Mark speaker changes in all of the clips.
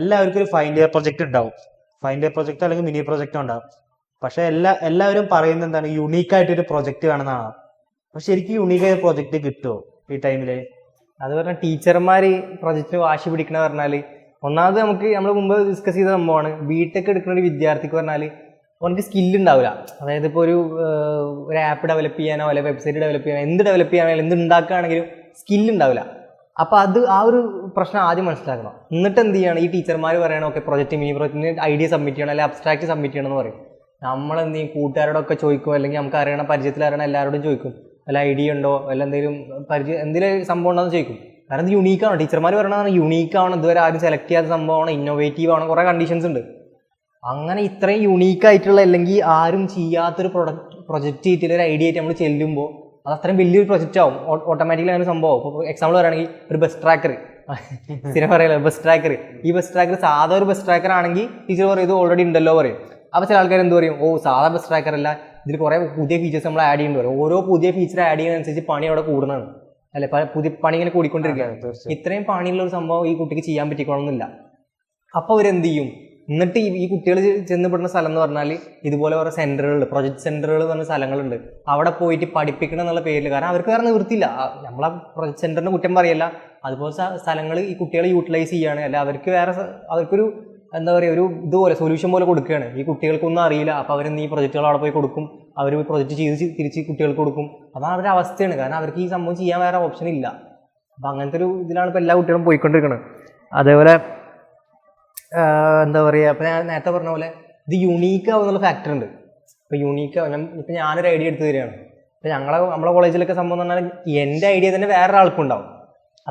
Speaker 1: എല്ലാവർക്കും ഒരു final year project ഉണ്ടാവും. ഫൈനൽ ഇയർ പ്രൊജക്ട് അല്ലെങ്കിൽ മിനി പ്രൊജക്ട് ഉണ്ടാവും. പക്ഷെ എല്ലാവരും പറയുന്നത് എന്താണ്, യുണീക്ക് ആയിട്ട് ഒരു പ്രൊജക്ട് വേണമെന്നാണ്. പക്ഷെ ശരിക്കും യുണീക്കായ പ്രൊജക്ട് കിട്ടുമോ ഈ ടൈമില്?
Speaker 2: അത് പറഞ്ഞാൽ ടീച്ചർമാർ പ്രൊജക്റ്റിന് വാശി പിടിക്കണ പറഞ്ഞാൽ, ഒന്നാമത് നമ്മൾ മുമ്പ് ഡിസ്കസ് ചെയ്ത സംഭവമാണ്, ബിടെക് എടുക്കുന്ന ഒരു വിദ്യാർത്ഥിക്ക് പറഞ്ഞാൽ അവർക്ക് സ്കില്ല് ഉണ്ടാവില്ല. അതായത് ഇപ്പോൾ ഒരു ആപ്പ് ഡെവലപ്പ് ചെയ്യാനോ അല്ലെങ്കിൽ വെബ്സൈറ്റ് ഡെവലപ്പ് ചെയ്യാനോ എന്ത് ഡെവലപ്പ് ചെയ്യാനോ എന്ത് ഉണ്ടാക്കുകയാണെങ്കിലും സ്കില്ല് ഉണ്ടാവില്ല. അപ്പോൾ ആ ഒരു പ്രശ്നം ആദ്യം മനസ്സിലാക്കണം. എന്നിട്ട് എന്ത് ചെയ്യണം, ഈ ടീച്ചർമാർ പറയണം ഓക്കെ പ്രൊജക്റ്റ് മിനി പ്രൊജക്റ്റിന് ഐഡിയ സബ്മിറ്റ് ചെയ്യണം അല്ലെങ്കിൽ അബ്സ്ട്രാക്ട് സബ്മിറ്റ് ചെയ്യണം എന്ന് പറയും. നമ്മളെന്ത് ചെയ്യും, കൂട്ടുകാരോടൊക്കെ ചോദിക്കും, അല്ലെങ്കിൽ നമുക്ക് അറിയണം പരിചയത്തിൽ അറിയണം എല്ലാവരോടും ചോദിക്കും, വല്ല ഐഡിയ ഉണ്ടോ, വല്ല എന്തെങ്കിലും സംഭവം ഉണ്ടോ എന്ന് ചോദിക്കും. കാരണം ഇത് യുണീക്കാണ്. ടീച്ചർമാർ പറയണതാണ് യുണീക്കാണ്, ഇതുവരെ ആരും സെലക്ട് ചെയ്യാത്ത സംഭവമാണ്, ഇന്നോവേറ്റീവ് ആണ്, കുറേ കണ്ടീഷൻസ് ഉണ്ട്. അങ്ങനെ ഇത്രയും യുണീക്കായിട്ടുള്ള അല്ലെങ്കിൽ ആരും ചെയ്യാത്തൊരു പ്രൊജക്റ്റ് ചെയ്തിട്ട് ഒരു ഐഡിയ ആയിട്ട് നമ്മൾ ചെല്ലുമ്പോൾ അത് അത്രയും വലിയൊരു പ്രൊജക്റ്റ് ആവും. ഓട്ടോമാറ്റിക്കലി അങ്ങനെ സംഭവം. ഇപ്പോൾ എക്സാമ്പിൾ പറയുകയാണെങ്കിൽ ഒരു ബസ് ട്രാക്കർ, സ്ഥിരം പറയല്ലോ ബസ് ട്രാക്കർ. ഈ ബസ് ട്രാക്കർ സാധാ ഒരു ബസ് ട്രാക്കർ ആണെങ്കിൽ ടീച്ചർ പറയും ഇത് ഓൾറെഡി ഉണ്ടല്ലോ പറയും. അപ്പോൾ ചില ആൾക്കാർ എന്ത് പറയും, ഓ സാധാ ബസ് ട്രാക്കർ അല്ല, ഇതിൽ കുറേ പുതിയ ഫീച്ചേഴ്സ് നമ്മൾ ആഡ് ചെയ്യേണ്ടി വരും. ഓരോ പുതിയ ഫീച്ചർ ആഡ് ചെയ്യുന്നതനുസരിച്ച് പണി അവിടെ കൂടുന്നതാണ്, അല്ലെ? പുതിയ പണി ഇങ്ങനെ കൂടിക്കൊണ്ടിരിക്കുകയാണ്. ഇത്രയും പണിയുള്ള ഒരു സംഭവം ഈ കുട്ടിക്ക് ചെയ്യാൻ പറ്റിക്കണമെന്നില്ല. അപ്പോൾ അവരെന്ത് ചെയ്യും, എന്നിട്ട് ഈ കുട്ടികൾ ചെന്നപ്പെടുന്ന സ്ഥലം എന്ന് പറഞ്ഞാൽ ഇതുപോലെ ഓരോ സെന്ററുകൾ, പ്രൊജക്ട് സെന്ററുകൾ പറഞ്ഞ സ്ഥലങ്ങളുണ്ട്. അവിടെ പോയിട്ട് പഠിപ്പിക്കണം എന്നുള്ള പേരിൽ, കാരണം അവർക്ക് വേറെ നിവൃത്തിയില്ല. നമ്മളെ പ്രൊജക്ട് സെന്ററിന് കുറ്റം പറയല്ല, അതുപോലെ സ്ഥലങ്ങൾ ഈ കുട്ടികളെ യൂട്ടിലൈസ് ചെയ്യാണ്. അല്ല അവർക്കൊരു എന്താ പറയുക, ഒരു ഇതുപോലെ സൊല്യൂഷൻ പോലെ കൊടുക്കുകയാണ്. ഈ കുട്ടികൾക്കൊന്നും അറിയില്ല, അപ്പോൾ അവരെന്ത് ഈ പ്രൊജക്റ്റുകൾ അവിടെ പോയി കൊടുക്കും, അവർ പ്രൊജക്റ്റ് ചെയ്ത് തിരിച്ച് കുട്ടികൾക്ക് കൊടുക്കും. അതാണ് അവരുടെ അവസ്ഥയാണ്. കാരണം അവർക്ക് ഈ സംഭവം ചെയ്യാൻ വേറെ ഓപ്ഷൻ ഇല്ല. അപ്പം അങ്ങനത്തെ ഒരു ഇതിലാണ് ഇപ്പോൾ എല്ലാ കുട്ടികളും പോയിക്കൊണ്ടിരിക്കുന്നത്. അതേപോലെ എന്താ പറയുക, ഇപ്പം ഞാൻ നേരത്തെ പറഞ്ഞ പോലെ ഇത് യുണീക്ക് ആവുന്നുള്ള ഫാക്ടർ ഉണ്ട്. ഇപ്പോൾ ഇപ്പം ഞാനൊരു ഐഡിയ എടുത്തു തരികയാണ്. ഇപ്പം നമ്മളെ കോളേജിലൊക്കെ സംഭവം എന്ന് പറഞ്ഞാൽ എൻ്റെ ഐഡിയ തന്നെ വേറൊരാൾക്കും ഉണ്ടാവും.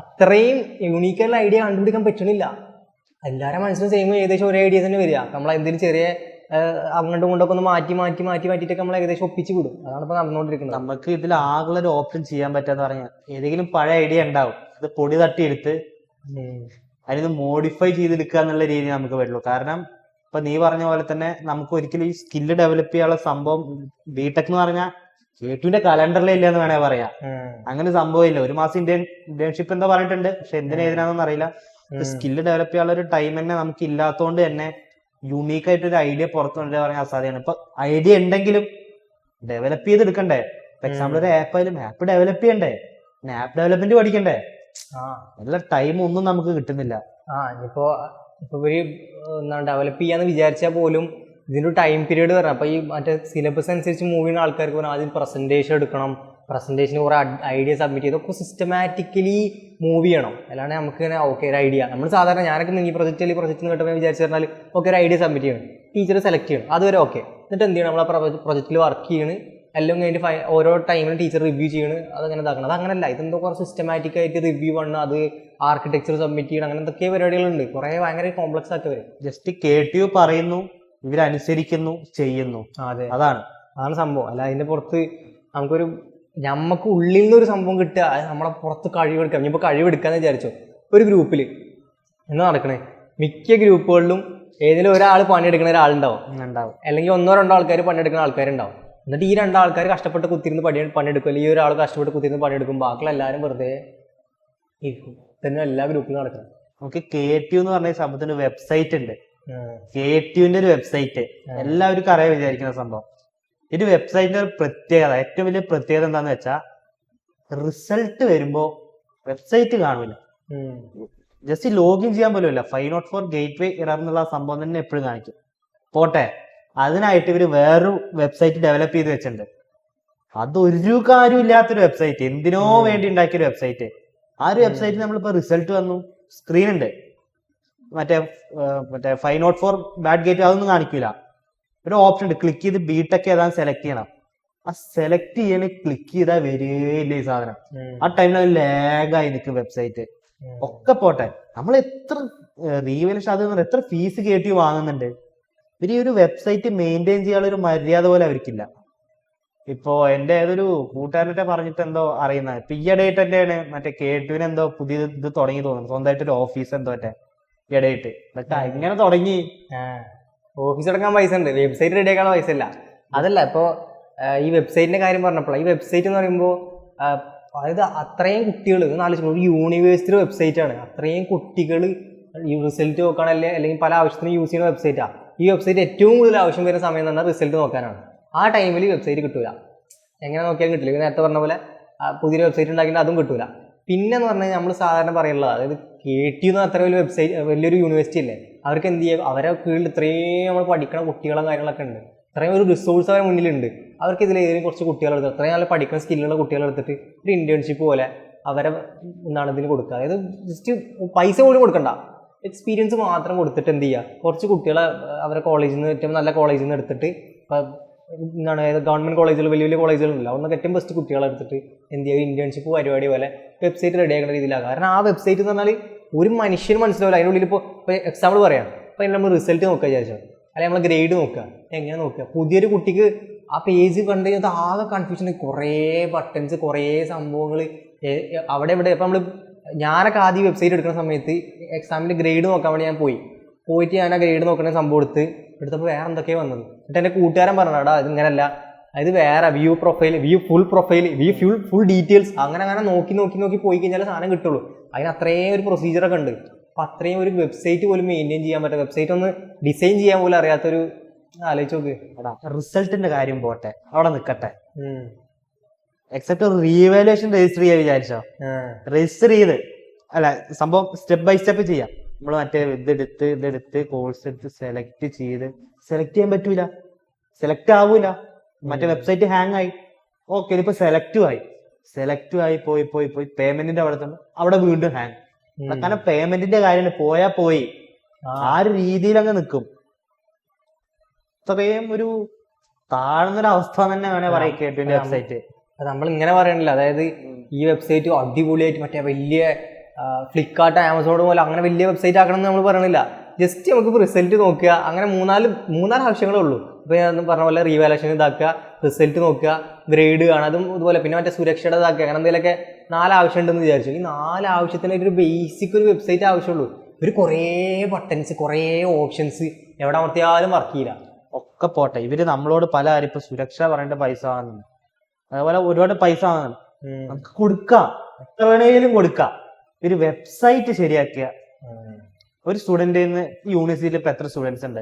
Speaker 2: അത്രയും യുണീക്കായിട്ടുള്ള ഐഡിയ കണ്ടുപിടിക്കാൻ പറ്റണില്ല. എല്ലാവരും മനസ്സിലും സെയിം ഏകദേശം ഒരേ ഐഡിയ തന്നെ വരിക. നമ്മൾ എന്തെങ്കിലും ചെറിയ അങ്ങോട്ടും ഇങ്ങോട്ടൊക്കെ ഒന്ന് മാറ്റിയിട്ടൊക്കെ നമ്മൾ ഏകദേശം ഒപ്പിച്ച് വിടും. അതാണ് ഇപ്പോൾ നടന്നുകൊണ്ടിരിക്കുന്നത്.
Speaker 1: നമുക്ക് ഇതിൽ ആകെ ഒരു ഓപ്ഷൻ ചെയ്യാൻ പറ്റാന്ന് പറഞ്ഞാൽ ഏതെങ്കിലും പഴയ ഐഡിയ ഉണ്ടാവും, അത് പൊടി തട്ടിയെടുത്ത് അതിന് മോഡിഫൈ ചെയ്തെടുക്കുക എന്നുള്ള രീതി നമുക്ക് പറ്റുള്ളൂ. കാരണം ഇപ്പൊ നീ പറഞ്ഞ പോലെ തന്നെ നമുക്ക് ഒരിക്കലും ഈ സ്കില്ല് ഡെവലപ്പ് ചെയ്യാനുള്ള സംഭവം ബിടെക് എന്ന് പറഞ്ഞാൽ കേട്ടുവിന്റെ കലണ്ടറിലേ ഇല്ല എന്ന് വേണേ പറയാം. അങ്ങനെ സംഭവം ഇല്ല. ഒരു മാസം ഇന്റേൺഷിപ്പ് എന്താ പറഞ്ഞിട്ടുണ്ട്, പക്ഷെ എന്തിനേതിനാണെന്ന് അറിയില്ല. സ്കില്ല് ഡെവലപ്പ് ചെയ്യാനുള്ള ഒരു ടൈം തന്നെ നമുക്ക് ഇല്ലാത്തതുകൊണ്ട് തന്നെ യുണീക്ക് ആയിട്ട് ഒരു ഐഡിയ പുറത്തു കൊണ്ടുവരാൻ പറഞ്ഞാൽ അസാധ്യമാണ്. ഇപ്പൊ ഐഡിയ ഉണ്ടെങ്കിലും ഡെവലപ്പ് ചെയ്തെടുക്കണ്ടേ. എക്സാമ്പിൾ ഒരു ആപ്പ് ആയാലും ആപ്പ് ഡെവലപ്പ് ചെയ്യണ്ടേ, ആപ്പ് ഡെവലപ്മെന്റ് പഠിക്കണ്ടേ. നല്ല ടൈം ഒന്നും നമുക്ക് കിട്ടുന്നില്ല.
Speaker 2: ഇപ്പൊ ഇവര് ഡെവലപ്പ് ചെയ്യാന്ന് വിചാരിച്ചാൽ പോലും ഇതിന്റെ ടൈം പീരീഡ് പറഞ്ഞാൽ അപ്പൊ ഈ മറ്റേ സിലബസ് അനുസരിച്ച് മൂവ് ചെയ്യുന്ന ആൾക്കാർക്ക് പറഞ്ഞാൽ ആദ്യം പ്രസന്റേഷൻ എടുക്കണം, പ്രസന്റേഷന് കുറെ ഐഡിയ സബ്മിറ്റ് ചെയ്തൊക്കെ സിസ്റ്റമാറ്റിക്കലി മൂവ് ചെയ്യണം. അല്ലാണ്ട് നമുക്ക് ഇങ്ങനെ ഓക്കെ ഒരു ഐഡിയ നമ്മൾ സാധാരണ ഞാനൊക്കെ ഈ പ്രൊജക്റ്റ് കേട്ടപ്പോൾ വിചാരിച്ചു പറഞ്ഞാൽ ഓക്കെ ഒരു ഐഡിയ സബ്മിറ്റ് ചെയ്യണം, ടീച്ചർ സെലക്ട് ചെയ്യണം, അതുവരെ ഓക്കെ. എന്നിട്ട് എന്ത് ചെയ്യണം, നമ്മൾ പ്രൊജക്റ്റിൽ വർക്ക് ചെയ്യണം, എല്ലാം കഴിഞ്ഞിട്ട് ഓരോ ടൈമിലും ടീച്ചർ റിവ്യൂ ചെയ്യണം, അതങ്ങനെ ഇതാക്കണം. അത് അങ്ങനല്ല, ഇതെന്തോ കുറേ സിസ്റ്റമാറ്റിക് ആയിട്ട് റിവ്യൂ ആണ്, അത് ആർക്കിടെക്ചർ സബ്മിറ്റ് ചെയ്യണം, അങ്ങനെ എന്തൊക്കെ പരിപാടികളുണ്ട്. കുറേ ഭയങ്കര കോംപ്ലക്സ് ആക്കി വരും.
Speaker 1: ജസ്റ്റ് കേട്ടു പറയുന്നു, ഇവരനുസരിക്കുന്നു, ചെയ്യുന്നു.
Speaker 2: അതാണ് സംഭവം. അല്ല അതിന്റെ പുറത്ത് നമുക്ക് ഉള്ളിൽ നിന്നൊരു സംഭവം കിട്ടുക, നമ്മളെ പുറത്ത് കഴിവെടുക്കാം. ഇനിയിപ്പോൾ കഴിവെടുക്കാന്ന് വിചാരിച്ചോ, ഒരു ഗ്രൂപ്പിൽ എന്താ നടക്കണേ, മിക്ക ഗ്രൂപ്പുകളിലും ഏതെങ്കിലും ഒരാൾ പണിയെടുക്കുന്ന ഒരാളുണ്ടാവും, അല്ലെങ്കിൽ ഒന്നോ രണ്ടോ ആൾക്കാർ പണിയെടുക്കുന്ന ആൾക്കാരുണ്ടാവും. എന്നിട്ട് ഈ രണ്ടാൾക്കാർ കഷ്ടപ്പെട്ട് കുത്തിരുന്ന് പണിയെടുക്കും, അല്ലെങ്കിൽ ഈ ഒരാൾ കഷ്ടപ്പെട്ട് കുത്തിരുന്ന് പണിയെടുക്കും, ബാക്കിയുള്ള എല്ലാവരും വെറുതെ ഇരിക്കും. തന്നെ എല്ലാ ഗ്രൂപ്പിലും നടക്കണം.
Speaker 1: നമുക്ക് KTU എന്ന് പറഞ്ഞ സംഭവത്തിന് വെബ്സൈറ്റ് ഉണ്ട്. KTUവിന്റെ ഒരു വെബ്സൈറ്റ് എല്ലാവർക്കും അറിയാൻ വിചാരിക്കുന്ന സംഭവം. ഒരു വെബ്സൈറ്റിന്റെ ഒരു പ്രത്യേകത, ഏറ്റവും വലിയ പ്രത്യേകത എന്താന്ന് വെച്ചാൽ റിസൾട്ട് വരുമ്പോ വെബ്സൈറ്റ് കാണില്ല, ജസ്റ്റ് ലോഗിൻ ചെയ്യാൻ പോലും ഇല്ല. 504 ഗേറ്റ് വേ ഇറർ എന്നുള്ള സംഭവം തന്നെ എപ്പോഴും കാണിക്കും. പോട്ടെ, അതിനായിട്ട് ഇവര് വേറൊരു വെബ്സൈറ്റ് ഡെവലപ്പ് ചെയ്ത് വെച്ചിട്ടുണ്ട്. അതൊരു കാര്യമില്ലാത്തൊരു വെബ്സൈറ്റ്, എന്തിനോ വേണ്ടി ഉണ്ടാക്കിയൊരു വെബ്സൈറ്റ്. ആ ഒരു വെബ്സൈറ്റിൽ നമ്മളിപ്പോ റിസൾട്ട് വന്നു, സ്ക്രീൻ ഉണ്ട്, മറ്റേ 504 ബാഡ് ഗേറ്റ് അതൊന്നും കാണിക്കൂല. ഒരു ഓപ്ഷൻ ഉണ്ട്, ക്ലിക്ക് ചെയ്ത് ബിടെക് ഏതാണ് സെലക്ട് ചെയ്യണം. ആ സെലക്ട് ചെയ്യാൻ ക്ലിക്ക് ചെയ്താൽ വരികയില്ല ഈ സാധനം. ആ ടൈമിൽ ലാഗായി നിൽക്കും വെബ്സൈറ്റ്. ഒക്കെ പോട്ടെ, നമ്മൾ എത്ര റീവാലുവേഷൻ അത് എത്ര ഫീസ് KTU വാങ്ങുന്നുണ്ട്. ഇവര് ഈ ഒരു വെബ്സൈറ്റ് മെയിൻറ്റെയിൻ ചെയ്യാനുള്ള ഒരു മര്യാദ പോലെ അവർക്കില്ല. ഇപ്പോ എന്റെ ഏതൊരു കൂട്ടുകാരനെ പറഞ്ഞിട്ട് എന്തോ അറിയുന്നത്, ഇപ്പൊ ഈയിടെയായിട്ട് എന്റെയാണ് മറ്റേ KTUവിന് എന്തോ പുതിയ ഇത് തുടങ്ങി തോന്നുന്നു, സ്വന്തമായിട്ട് ഒരു ഓഫീസ് എന്തോ ഈയിടെയായിട്ട്. ഇതൊക്കെ ഇങ്ങനെ തുടങ്ങി.
Speaker 2: ഓഫീസ് തുടങ്ങാൻ പൈസ ഉണ്ട്, വെബ്സൈറ്റ് റെഡി ആക്കാനുള്ള പൈസ ഇല്ല. അതല്ല, ഇപ്പോൾ ഈ വെബ്സൈറ്റിന്റെ കാര്യം പറഞ്ഞപ്പോഴാണ്, ഈ വെബ്സൈറ്റ് എന്ന് പറയുമ്പോൾ അതായത് അത്രയും കുട്ടികൾ, ഒരു യൂണിവേഴ്സിറ്റി വെബ്സൈറ്റ് ആണ്. അത്രയും കുട്ടികൾ ഈ റിസൾട്ട് നോക്കുകയാണെങ്കിൽ അല്ലെങ്കിൽ പല ആവശ്യത്തിന് യൂസ് ചെയ്യുന്ന വെബ്സൈറ്റാണ്. ഈ വെബ്സൈറ്റ് ഏറ്റവും കൂടുതൽ ആവശ്യം വരുന്ന സമയം എന്ന് പറഞ്ഞാൽ റിസൾട്ട് നോക്കാനാണ്. ആ ടൈമിൽ വെബ്സൈറ്റ് കിട്ടൂല, എങ്ങനെ നോക്കിയാലും കിട്ടില്ല. നേരത്തെ പറഞ്ഞ പോലെ പുതിയൊരു വെബ്സൈറ്റ് ഉണ്ടാക്കിയിട്ട് അതും കിട്ടൂല. പിന്നെ എന്ന് പറഞ്ഞാൽ നമ്മൾ സാധാരണ പറയുള്ളത്, അതായത് KTU എന്ന് അത്ര വലിയ വെബ്സൈറ്റ്, വലിയൊരു യൂണിവേഴ്സിറ്റി അല്ലേ, അവർക്ക് എന്ത് ചെയ്യുക, അവരെ കീഴിൽ ഇത്രയും നമ്മൾ പഠിക്കുന്ന കുട്ടികളും കാര്യങ്ങളൊക്കെ ഉണ്ട്, ഇത്രയും ഒരു റിസോഴ്സ് അവരുടെ മുന്നിലുണ്ട്. അവർക്ക് ഇതിലേറെ കുറച്ച് കുട്ടികളെടുത്ത് അത്രയും നല്ല പഠിക്കുന്ന സ്കില്ലുള്ള കുട്ടികളെടുത്തിട്ട് ഒരു ഇന്റേൺഷിപ്പ് പോലെ അവരെ എന്താണ് ഇതിന് കൊടുക്കുക. അതായത് ജസ്റ്റ് പൈസ പോലും കൊടുക്കണ്ട, എക്സ്പീരിയൻസ് മാത്രം കൊടുത്തിട്ട് എന്ത് ചെയ്യുക, കുറച്ച് കുട്ടികളെ അവരെ കോളേജിൽ നിന്ന്, ഏറ്റവും നല്ല കോളേജിൽ നിന്ന് എടുത്തിട്ട്, എന്താണ് ഗവൺമെന്റ് കോളേജുകൾ, വലിയ വലിയ കോളേജുകളില്ല, അതൊന്നൊക്കെ ഏറ്റവും ബെസ്റ്റ് കുട്ടികളെ എടുത്തിട്ട് എന്ത് ചെയ്യുക, ഇന്റേൺഷിപ്പ് പരിപാടി പോലെ വെബ്സൈറ്റ് റെഡി ആക്കുന്ന രീതിയിലാണ്. കാരണം ആ വെബ്സൈറ്റ് എന്ന് പറഞ്ഞാൽ ഒരു മനുഷ്യന് മനസ്സിലാവില്ല. അതിനുള്ളിൽ ഇപ്പോൾ എക്സാമ്പിൾ പറയാം, അപ്പോൾ അതിന് നമ്മൾ റിസൾട്ട് നോക്കുക വിചാരിച്ചോ, അല്ലെങ്കിൽ നമ്മൾ ഗ്രേഡ് നോക്കുക, എങ്ങനെ നോക്കുക. പുതിയൊരു കുട്ടിക്ക് ആ പേജ് കണ്ട് കഴിഞ്ഞാൽ ആകെ കൺഫ്യൂഷൻ, കുറേ ബട്ടൺസ്, കുറേ സംഭവങ്ങൾ അവിടെ ഇവിടെ. ഇപ്പം ഞാനൊക്കെ ആദ്യം വെബ്സൈറ്റ് എടുക്കുന്ന സമയത്ത് എക്സാമിൻ്റെ ഗ്രേഡ് നോക്കാൻ വേണ്ടി ഞാൻ പോയിട്ട് ഞാൻ ആ ഗ്രേഡ് നോക്കുന്ന സംഭവം എടുത്തപ്പോൾ വേറെ എന്തൊക്കെയോ വന്നത്. എന്നിട്ട് എൻ്റെ കൂട്ടുകാരൻ പറഞ്ഞാടാ ഇത് ഇങ്ങനെയല്ല, അതായത് വേറെ view profile, view full profile, view full details, അങ്ങനെ നോക്കി പോയി കഴിഞ്ഞാൽ സാധനം കിട്ടുള്ളൂ. അതിന് അത്രയും ഒരു പ്രൊസീജിയറൊക്കെ ഉണ്ട്. അപ്പം അത്രയും ഒരു വെബ്സൈറ്റ് പോലും മെയിൻറ്റെയിൻ ചെയ്യാൻ പറ്റും, വെബ്സൈറ്റ് ഒന്ന് ഡിസൈൻ ചെയ്യാൻ പോലും അറിയാത്തൊരു, ആലോചിച്ച് നോക്ക്.
Speaker 1: റിസൾട്ടിന്റെ കാര്യം പോട്ടെ, അവിടെ നിൽക്കട്ടെ. എക്സെപ്റ്റ് ഒരു റീവാലുവേഷൻ രജിസ്റ്റർ ചെയ്യാൻ വിചാരിച്ചോ, രജിസ്റ്റർ ചെയ്ത് അല്ല, സംഭവം സ്റ്റെപ്പ് ബൈ സ്റ്റെപ്പ് ചെയ്യാം. നമ്മൾ മറ്റേ ഇതെടുത്ത് കോഴ്സ് എടുത്ത് സെലക്ട് ചെയ്യാൻ പറ്റൂല, സെലക്ട് ആവൂല, മറ്റേ വെബ്സൈറ്റ് ഹാങ് ആയി. ഓക്കെ, ഇതിപ്പോ സെലക്ട് ആയി പോയി പേയ്മെന്റിന്റെ അവിടെ വീണ്ടും ഹാങ്. കാരണം പേയ്മെന്റിന്റെ കാര്യം പോയി ആ ഒരു രീതിയിൽ അങ്ങ് നിൽക്കും. അത്രയും ഒരു താഴ്ന്നൊരവസ്ഥ തന്നെ വേണേ പറയാം KTUവിന്റെ വെബ്സൈറ്റ്.
Speaker 2: നമ്മൾ ഇങ്ങനെ പറയണില്ല, അതായത് ഈ വെബ്സൈറ്റ് അടിപൊളിയായിട്ട് മറ്റേ വലിയ ഫ്ലിപ്കാർട്ട്, ആമസോൺ പോലെ അങ്ങനെ വലിയ വെബ്സൈറ്റ് ആക്കണം എന്ന് നമ്മൾ പറയണില്ല. ജസ്റ്റ് നമുക്കിപ്പോൾ റിസൾട്ട് നോക്കുക, അങ്ങനെ മൂന്നാല് ആവശ്യങ്ങളേ ഉള്ളൂ. ഇപ്പോൾ ഞാൻ പറഞ്ഞ പോലെ റീവാലുവേഷൻ ഇതാക്കുക, റിസൾട്ട് നോക്കുക, ഗ്രേഡ് കാണുക, അതും ഇതുപോലെ പിന്നെ മറ്റേ സുരക്ഷയുടെ ഇതാക്കുക, അങ്ങനെ എന്തെങ്കിലുമൊക്കെ 4 ആവശ്യം ഉണ്ടെന്ന് വിചാരിച്ചു. ഈ 4 ആവശ്യത്തിന് ഒരു ബേസിക് ഒരു വെബ്സൈറ്റ് ആവശ്യമുള്ളൂ. ഒരു കുറേ ബട്ടൺസ്, കുറേ ഓപ്ഷൻസ്, എവിടെ അമർത്തിയാലും വർക്ക് ചെയ്യില്ല.
Speaker 1: ഒക്കെ പോട്ടെ, ഇവര് നമ്മളോട് പല കാര്യം ഇപ്പൊ സുരക്ഷ പറയേണ്ട പൈസ വാങ്ങുന്നു, അതേപോലെ ഒരുപാട് പൈസ വാങ്ങുന്നു, നമുക്ക് കൊടുക്കാം, എത്ര വേണേലും കൊടുക്കാം. ഒരു വെബ്സൈറ്റ് ശരിയാക്കിയ ഒരു സ്റ്റുഡന്റ് യൂണിവേഴ്സിറ്റിയിൽ ഇപ്പൊ എത്ര സ്റ്റുഡൻസ് ഉണ്ട്,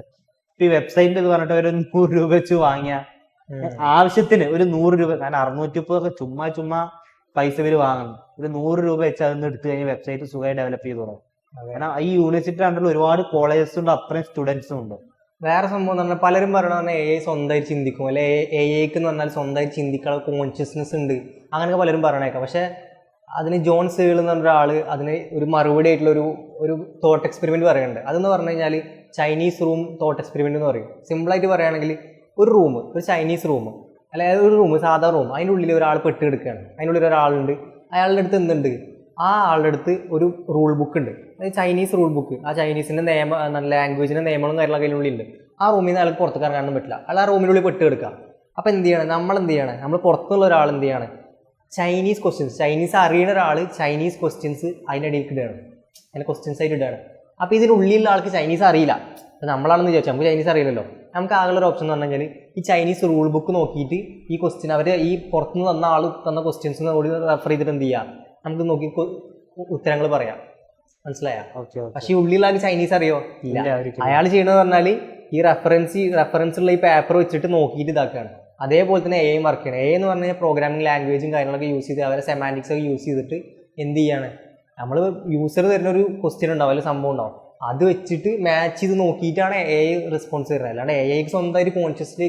Speaker 1: ഇപ്പൊ ഈ വെബ്സൈറ്റിന്റെ ഇത് പറഞ്ഞിട്ട് ഒരു 100 രൂപ വെച്ച് വാങ്ങിയ ആവശ്യത്തിന് ഒരു 100 രൂപ, കാരണം 630 ചുമ്മാ പൈസ ഇവര് വാങ്ങുന്നു. ഒരു 100 രൂപ വെച്ച് അതൊന്ന് എടുത്തു കഴിഞ്ഞാൽ വെബ്സൈറ്റ് സുഖമായി ഡെവലപ്പ് ചെയ്ത് തുടങ്ങും. കാരണം ഈ യൂണിവേഴ്സിറ്റി അണ്ടറിൽ ഒരുപാട് കോളേജസ് ഉണ്ട്, അത്രയും സ്റ്റുഡൻസും ഉണ്ട്.
Speaker 2: വേറെ സംഭവം എന്ന് പറഞ്ഞാൽ പലരും പറയണ AI സ്വന്തമായിട്ട് ചിന്തിക്കും, അല്ലെ AIക്ക് എന്ന് പറഞ്ഞാൽ സ്വന്തമായിട്ട് ചിന്തിക്കാനുള്ള കോൺഷ്യസ്നെസ് ഉണ്ട്, അങ്ങനെയൊക്കെ പലരും പറയണേക്കാം. പക്ഷെ അതിന് ജോൺ സീൾ എന്ന് പറഞ്ഞ ഒരാൾ അതിന് ഒരു മറുപടി ആയിട്ടുള്ള ഒരു തോട്ട് എക്സ്പെരിമെന്റ് പറയുന്നുണ്ട്. അതെന്ന് പറഞ്ഞു കഴിഞ്ഞാൽ ചൈനീസ് റൂം തോട്ട് എക്സ്പെരിമെന്റ് എന്ന് പറയും. സിമ്പിളായിട്ട് പറയുകയാണെങ്കിൽ ഒരു ചൈനീസ് റൂം, അല്ലെങ്കിൽ ഒരു റൂം, സാധാ റൂം, അതിൻ്റെ ഉള്ളിൽ ഒരാൾ പെട്ട് കിടക്കുകയാണ്. അതിൻ്റെ ഉള്ളിൽ ഒരാളുണ്ട്, അയാളുടെ അടുത്ത് എന്തുണ്ട്, ആ ആളുടെ അടുത്ത് ഒരു റൂൾ ബുക്ക് ഉണ്ട്, അതായത് ചൈനീസ് റൂൾ ബുക്ക്. ആ ചൈനീസിന്റെ ലാംഗ്വേജിന്റെ നിയമങ്ങളും കാര്യങ്ങളൊക്കെ അതിനുള്ളിൽ ഉണ്ട്. ആ റൂമിൽ നിന്ന് അയാൾക്ക് പുറത്ത് ഇറങ്ങാനും പറ്റില്ല, അയാൾ ആ റൂമിനുള്ളിൽ പെട്ട് കിടക്കുക. അപ്പം എന്ത് ചെയ്യണം, നമ്മൾ പുറത്തുള്ള ഒരാൾ എന്ത് ചെയ്യാണ്, ചൈനീസ് ക്വസ്റ്റ്യൻസ്, ചൈനീസ് അറിയുന്ന ഒരാൾ ചൈനീസ് ക്വസ്റ്റ്യൻസ് അതിനിടയിലേക്ക് ഇടുകയാണ്, അതിൻ്റെ ക്വസ്റ്റ്യൻസ് ആയിട്ട് ഇടുകയാണ്. അപ്പോൾ ഇതിനുള്ളിലുള്ള ആൾക്ക് ചൈനീസ് അറിയില്ല, നമ്മളാണെന്ന് വിചാരിച്ചു, നമുക്ക് ചൈനീസ് അറിയില്ലല്ലോ. നമുക്ക് ആകെയുള്ള ഒരു ഓപ്ഷൻ എന്ന് പറഞ്ഞു കഴിഞ്ഞാൽ ഈ ചൈനീസ് റൂൾ ബുക്ക് നോക്കിയിട്ട് ഈ ക്വസ്റ്റ്യൻ അവർ ഈ പുറത്തുനിന്ന് തന്ന ആൾ തന്ന ക്വസ്റ്റ്യൻസിന് കൂടി റെഫർ ചെയ്തിട്ട് എന്ത് ചെയ്യാം, നമുക്ക് നോക്കി ഉത്തരങ്ങൾ പറയാം. മനസ്സിലായ? പക്ഷെ ഈ ഉള്ളിലുള്ള ചൈനീസ് അറിയോ? ഇല്ല. അയാൾ ചെയ്യണമെന്ന് പറഞ്ഞാൽ ഈ റെഫറൻസ് ഉള്ള ഈ പേപ്പർ വെച്ചിട്ട് നോക്കിയിട്ട് ഇതാക്കുകയാണ്. അതേപോലെ തന്നെ AI വർക്ക് ചെയ്യണം. AI എന്ന് പറഞ്ഞു കഴിഞ്ഞാൽ പ്രോഗ്രാമിംഗ് ലാംഗ്വേജും കാര്യങ്ങളൊക്കെ യൂസ് ചെയ്ത് അവരെ സെമാൻറ്റിക്സ് ഒക്കെ യൂസ് ചെയ്തിട്ട് എന്ത് ചെയ്യാണ്, നമ്മൾ യൂസർ തരുന്ന ഒരു ക്വസ്റ്റ്യൻ ഉണ്ടാവും, അല്ലെങ്കിൽ സംഭവം ഉണ്ടാവും, അത് വെച്ചിട്ട് മാച്ച് ചെയ്ത് നോക്കിയിട്ടാണ് AI റെസ്പോൺസ് തരുന്നത്. അല്ലാണ്ട് AIക്ക് സ്വന്തമായിട്ട് കോൺഷ്യസ്ലി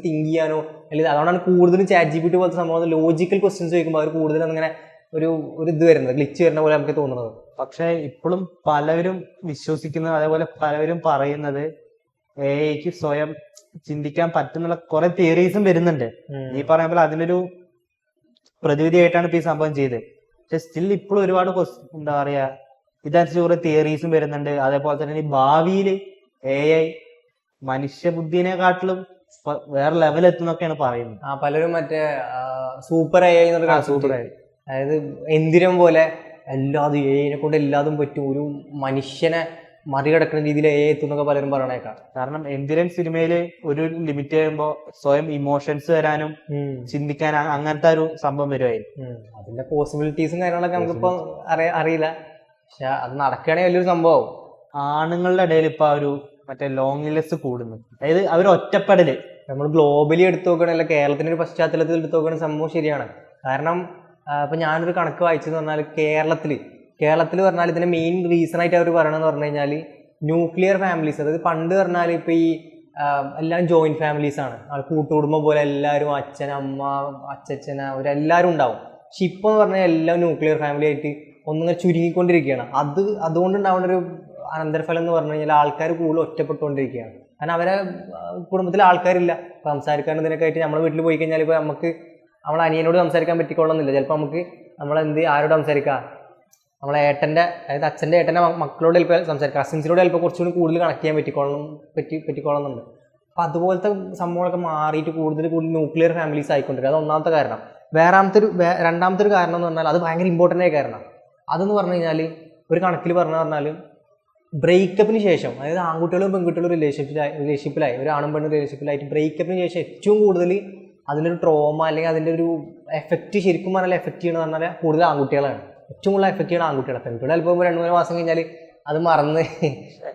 Speaker 2: തിങ്ക് ചെയ്യാനോ, അല്ലെങ്കിൽ അതുകൊണ്ടാണ് കൂടുതലും ChatGPT പോലത്തെ സംഭവം ലോജിക്കൽ ക്വസ്റ്റ്യൻസ് ചോദിക്കുമ്പോൾ അവർ കൂടുതലും അങ്ങനെ ഒരു ഇത് വരുന്നത്, ഗ്ലിച്ച് വരുന്ന പോലെ നമുക്ക് തോന്നുന്നത്.
Speaker 1: പക്ഷെ ഇപ്പോഴും പലവരും വിശ്വസിക്കുന്നത്, അതേപോലെ പലവരും പറയുന്നത് AIക്ക് സ്വയം ചിന്തിക്കാൻ പറ്റുന്നുള്ള കുറെ തിയറീസും വരുന്നുണ്ട്. ഈ പറയുന്ന പോലെ അതിനൊരു പ്രതിവിധിയായിട്ടാണ് ഇപ്പൊ ഈ സംഭവം ചെയ്തത്. പക്ഷെ സ്റ്റിൽ ഇപ്പോഴും ഒരുപാട് എന്താ പറയാ, ഇതനുസരിച്ച് കുറെ തിയറീസും വരുന്നുണ്ട്. അതേപോലെ തന്നെ ഭാവിയിൽ AI മനുഷ്യബുദ്ധിനെക്കാട്ടിലും വേറെ ലെവലെത്തുന്നൊക്കെയാണ് പറയുന്നത്.
Speaker 2: പലരും മറ്റേ സൂപ്പർ AI
Speaker 1: സൂപ്പർ AI,
Speaker 2: അതായത് എന്തിനും പോലെ എല്ലാതും AI കൊണ്ട് എല്ലാതും പറ്റും, ഒരു മനുഷ്യനെ മറികടക്കുന്ന രീതിയിൽ AI എത്തുന്നൊക്കെ പലരും പറയണേക്കാം.
Speaker 1: കാരണം എന്തിനും സിനിമയില് ഒരു ലിമിറ്റ് ചെയ്യുമ്പോൾ സ്വയം ഇമോഷൻസ് വരാനും ചിന്തിക്കാൻ അങ്ങനത്തെ ഒരു സംഭവം വരുമായിരുന്നു.
Speaker 2: അതിന്റെ പോസിബിലിറ്റീസും കാര്യങ്ങളൊക്കെ നമുക്കിപ്പോ അറിയില്ല. പക്ഷെ അത് നടക്കുകയാണെങ്കിൽ വലിയൊരു സംഭവം.
Speaker 1: ആണുങ്ങളുടെ ഇടയിൽ ഇപ്പൊ ആ ഒരു മറ്റേ ലോൺലിനെസ് കൂടുന്നു. അതായത് അവർ ഒറ്റപ്പെടല്.
Speaker 2: നമ്മൾ ഗ്ലോബലി എടുത്തു നോക്കുകയാണെങ്കിൽ കേരളത്തിന്റെ ഒരു പശ്ചാത്തലത്തിൽ എടുത്തു നോക്കുകയാണെങ്കിൽ സംഭവം ശരിയാണ്. കാരണം ഇപ്പൊ ഞാനൊരു കണക്ക് വായിച്ചെന്ന് പറഞ്ഞാൽ കേരളത്തിൽ പറഞ്ഞാൽ ഇതിന്റെ മെയിൻ റീസൺ ആയിട്ട് അവർ പറയണമെന്ന് പറഞ്ഞു കഴിഞ്ഞാൽ ന്യൂക്ലിയർ ഫാമിലീസ്. അതായത് പണ്ട് പറഞ്ഞാൽ ഇപ്പൊ ഈ എല്ലാം ജോയിന്റ് ഫാമിലീസ് ആണ്, കൂട്ടുകുടുംബം പോലെ എല്ലാവരും അച്ഛൻ അമ്മ അച്ഛൻ അവരെല്ലാവരും ഉണ്ടാവും. പക്ഷെ ഇപ്പൊ എന്ന് പറഞ്ഞാൽ എല്ലാം ന്യൂക്ലിയർ ഫാമിലി ആയിട്ട് ഒന്നിങ്ങനെ ചുരുങ്ങിക്കൊണ്ടിരിക്കുകയാണ്. അതുകൊണ്ടുണ്ടാവുന്ന ഒരു അനന്തരഫലം എന്ന് പറഞ്ഞു കഴിഞ്ഞാൽ ആൾക്കാർ കൂടുതൽ ഒറ്റപ്പെട്ടുകൊണ്ടിരിക്കുകയാണ്. കാരണം അവരെ കുടുംബത്തിലെ ആൾക്കാരില്ല സംസാരിക്കാൻ ഇതിനൊക്കെ ആയിട്ട്. നമ്മളെ വീട്ടിൽ പോയി കഴിഞ്ഞാൽ ഇപ്പോൾ നമുക്ക് നമ്മളെ അനിയനോട് സംസാരിക്കാൻ പറ്റിക്കൊള്ളുന്നില്ല. ചിലപ്പോൾ നമുക്ക് ആരോട് സംസാരിക്കാം, നമ്മളെ ഏട്ടൻ്റെ അതായത് അച്ഛൻ്റെ ഏട്ടൻ്റെ മക്കളോട് ചിലപ്പോൾ സംസാരിക്കാം, കസിൻസിനോട് ചിലപ്പോൾ കുറച്ചുകൂടി കൂടുതൽ കണക്ട് ചെയ്യാൻ പറ്റിക്കൊള്ളുന്നുണ്ട്. അപ്പം അതുപോലത്തെ സംഭവങ്ങളൊക്കെ മാറിയിട്ട് കൂടുതൽ ന്യൂക്ലിയർ ഫാമിലീസ് ആയിക്കൊണ്ടിരിക്കുക. അത് ഒന്നാമത്തെ കാരണം. രണ്ടാമത്തെ ഒരു കാരണം എന്ന് പറഞ്ഞാൽ അത് ഭയങ്കര ഇമ്പോർട്ടൻ്റ് ആയ കാരണം. അതെന്ന് പറഞ്ഞു കഴിഞ്ഞാൽ ഒരു കണക്കിൽ പറഞ്ഞാൽ ബ്രേക്കപ്പിന് ശേഷം, അതായത് ആൺകുട്ടികളും പെൺകുട്ടികളും റിലേഷൻഷിപ്പിലായി ഒരു ആണും പെണ്ണും റിലേഷൻഷിപ്പിലായിട്ട് ബ്രേക്കപ്പിന് ശേഷം ഏറ്റവും കൂടുതൽ അതിനൊരു ട്രോമ അല്ലെങ്കിൽ അതിൻ്റെ ഒരു എഫക്റ്റ് ശരിക്കും പറഞ്ഞാൽ എഫക്റ്റ് ചെയ്യണമെന്ന് പറഞ്ഞാൽ കൂടുതൽ ആൺകുട്ടികളാണ്. ഏറ്റവും കൂടുതൽ എഫക്റ്റ് ചെയ്യണം ആൺകുട്ടികളെ. പെൺകുട്ടികൾ ചിലപ്പോൾ 2-3 മാസം കഴിഞ്ഞാൽ അത് മറന്ന്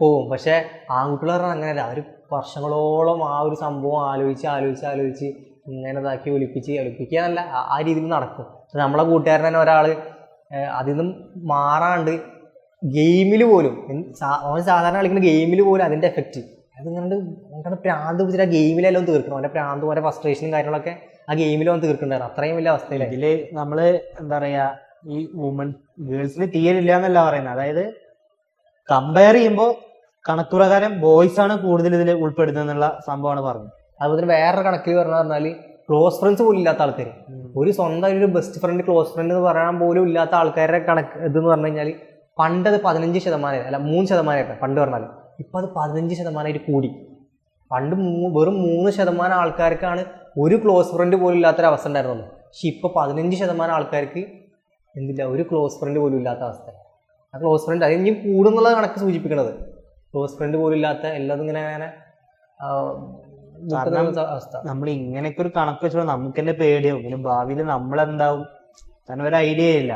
Speaker 2: പോകും. പക്ഷേ ആൺകുട്ടികൾ പറഞ്ഞാൽ അങ്ങനെയല്ല. അവർ വർഷങ്ങളോളം ആ ഒരു സംഭവം ആലോചിച്ച് ഇങ്ങനെ ഇതാക്കി ഒലിപ്പിക്കുക എന്നല്ല ആ രീതിയിൽ നടക്കും. നമ്മളെ കൂട്ടുകാരൻ തന്നെ ഒരാൾ അതിൽ നിന്നും മാറാണ്ട് ഗെയിമിൽ പോലും അവൻ സാധാരണ കളിക്കുന്ന ഗെയിമിൽ പോലും അതിൻ്റെ എഫക്റ്റ് അതിങ്ങനെ പ്രാന്ത് പിടിച്ചിട്ട് ആ ഗെയിമിലെല്ലാം തീർക്കണം. അവൻ്റെ പ്രാന്തും അവൻ്റെ ഫ്രസ്ട്രേഷനും കാര്യങ്ങളൊക്കെ ആ ഗെയിമിലും അവൻ തീർക്കുന്നുണ്ടായിരുന്നു. അത്രയും വലിയ അവസ്ഥയില്ല.
Speaker 1: ഇതില് നമ്മള് എന്താ പറയാ ഈ ഗേൾസിന് തീരെ ഇല്ല എന്നല്ല പറയുന്നത്. അതായത് കമ്പയർ ചെയ്യുമ്പോൾ കണക്ക് പ്രകാരം ബോയ്സ് ആണ് കൂടുതൽ ഇതിൽ ഉൾപ്പെടുന്നത് എന്നുള്ള സംഭവമാണ് പറഞ്ഞത്.
Speaker 2: അതുപോലെ തന്നെ വേറൊരു കണക്കിൽ പറഞ്ഞാൽ ക്ലോസ് ഫ്രണ്ട്സ് പോലും ഇല്ലാത്ത ആൾക്കാർ, ഒരു സ്വന്തം ഒരു ബെസ്റ്റ് ഫ്രണ്ട് ക്ലോസ് ഫ്രണ്ട് എന്ന് പറയാൻ പോലും ഇല്ലാത്ത ആൾക്കാരുടെ കണക്ക് ഇതെന്ന് പറഞ്ഞു കഴിഞ്ഞാൽ പണ്ടത് 15% അല്ല 3% പണ്ട് പറഞ്ഞാൽ. ഇപ്പം അത് 15% കൂടി. പണ്ട് വെറും 3% ആൾക്കാർക്കാണ് ഒരു ക്ലോസ് ഫ്രണ്ട് പോലും ഇല്ലാത്തൊരവസ്ഥ ഉണ്ടായിരുന്നുള്ളൂ. പക്ഷെ ഇപ്പോൾ 15% ആൾക്കാർക്ക് എന്തില്ല, ഒരു ക്ലോസ് ഫ്രണ്ട് പോലും ഇല്ലാത്ത അവസ്ഥ. ആ ക്ലോസ് ഫ്രണ്ട് അത് ഇനിയും കൂടുന്നുള്ള കണക്ക് സൂചിപ്പിക്കണത്. ക്ലോസ് ഫ്രണ്ട് പോലും ഇല്ലാത്ത എല്ലാതും ഇങ്ങനെ
Speaker 1: അവസ്ഥ. നമ്മൾ ഇങ്ങനെയൊക്കെ ഒരു കണക്ക് വെച്ചാൽ നമുക്ക് തന്നെ പേടിയാവും. പിന്നെ ഭാവിയിൽ നമ്മളെന്താവും കാരണം ഒരു ഐഡിയ ഇല്ല.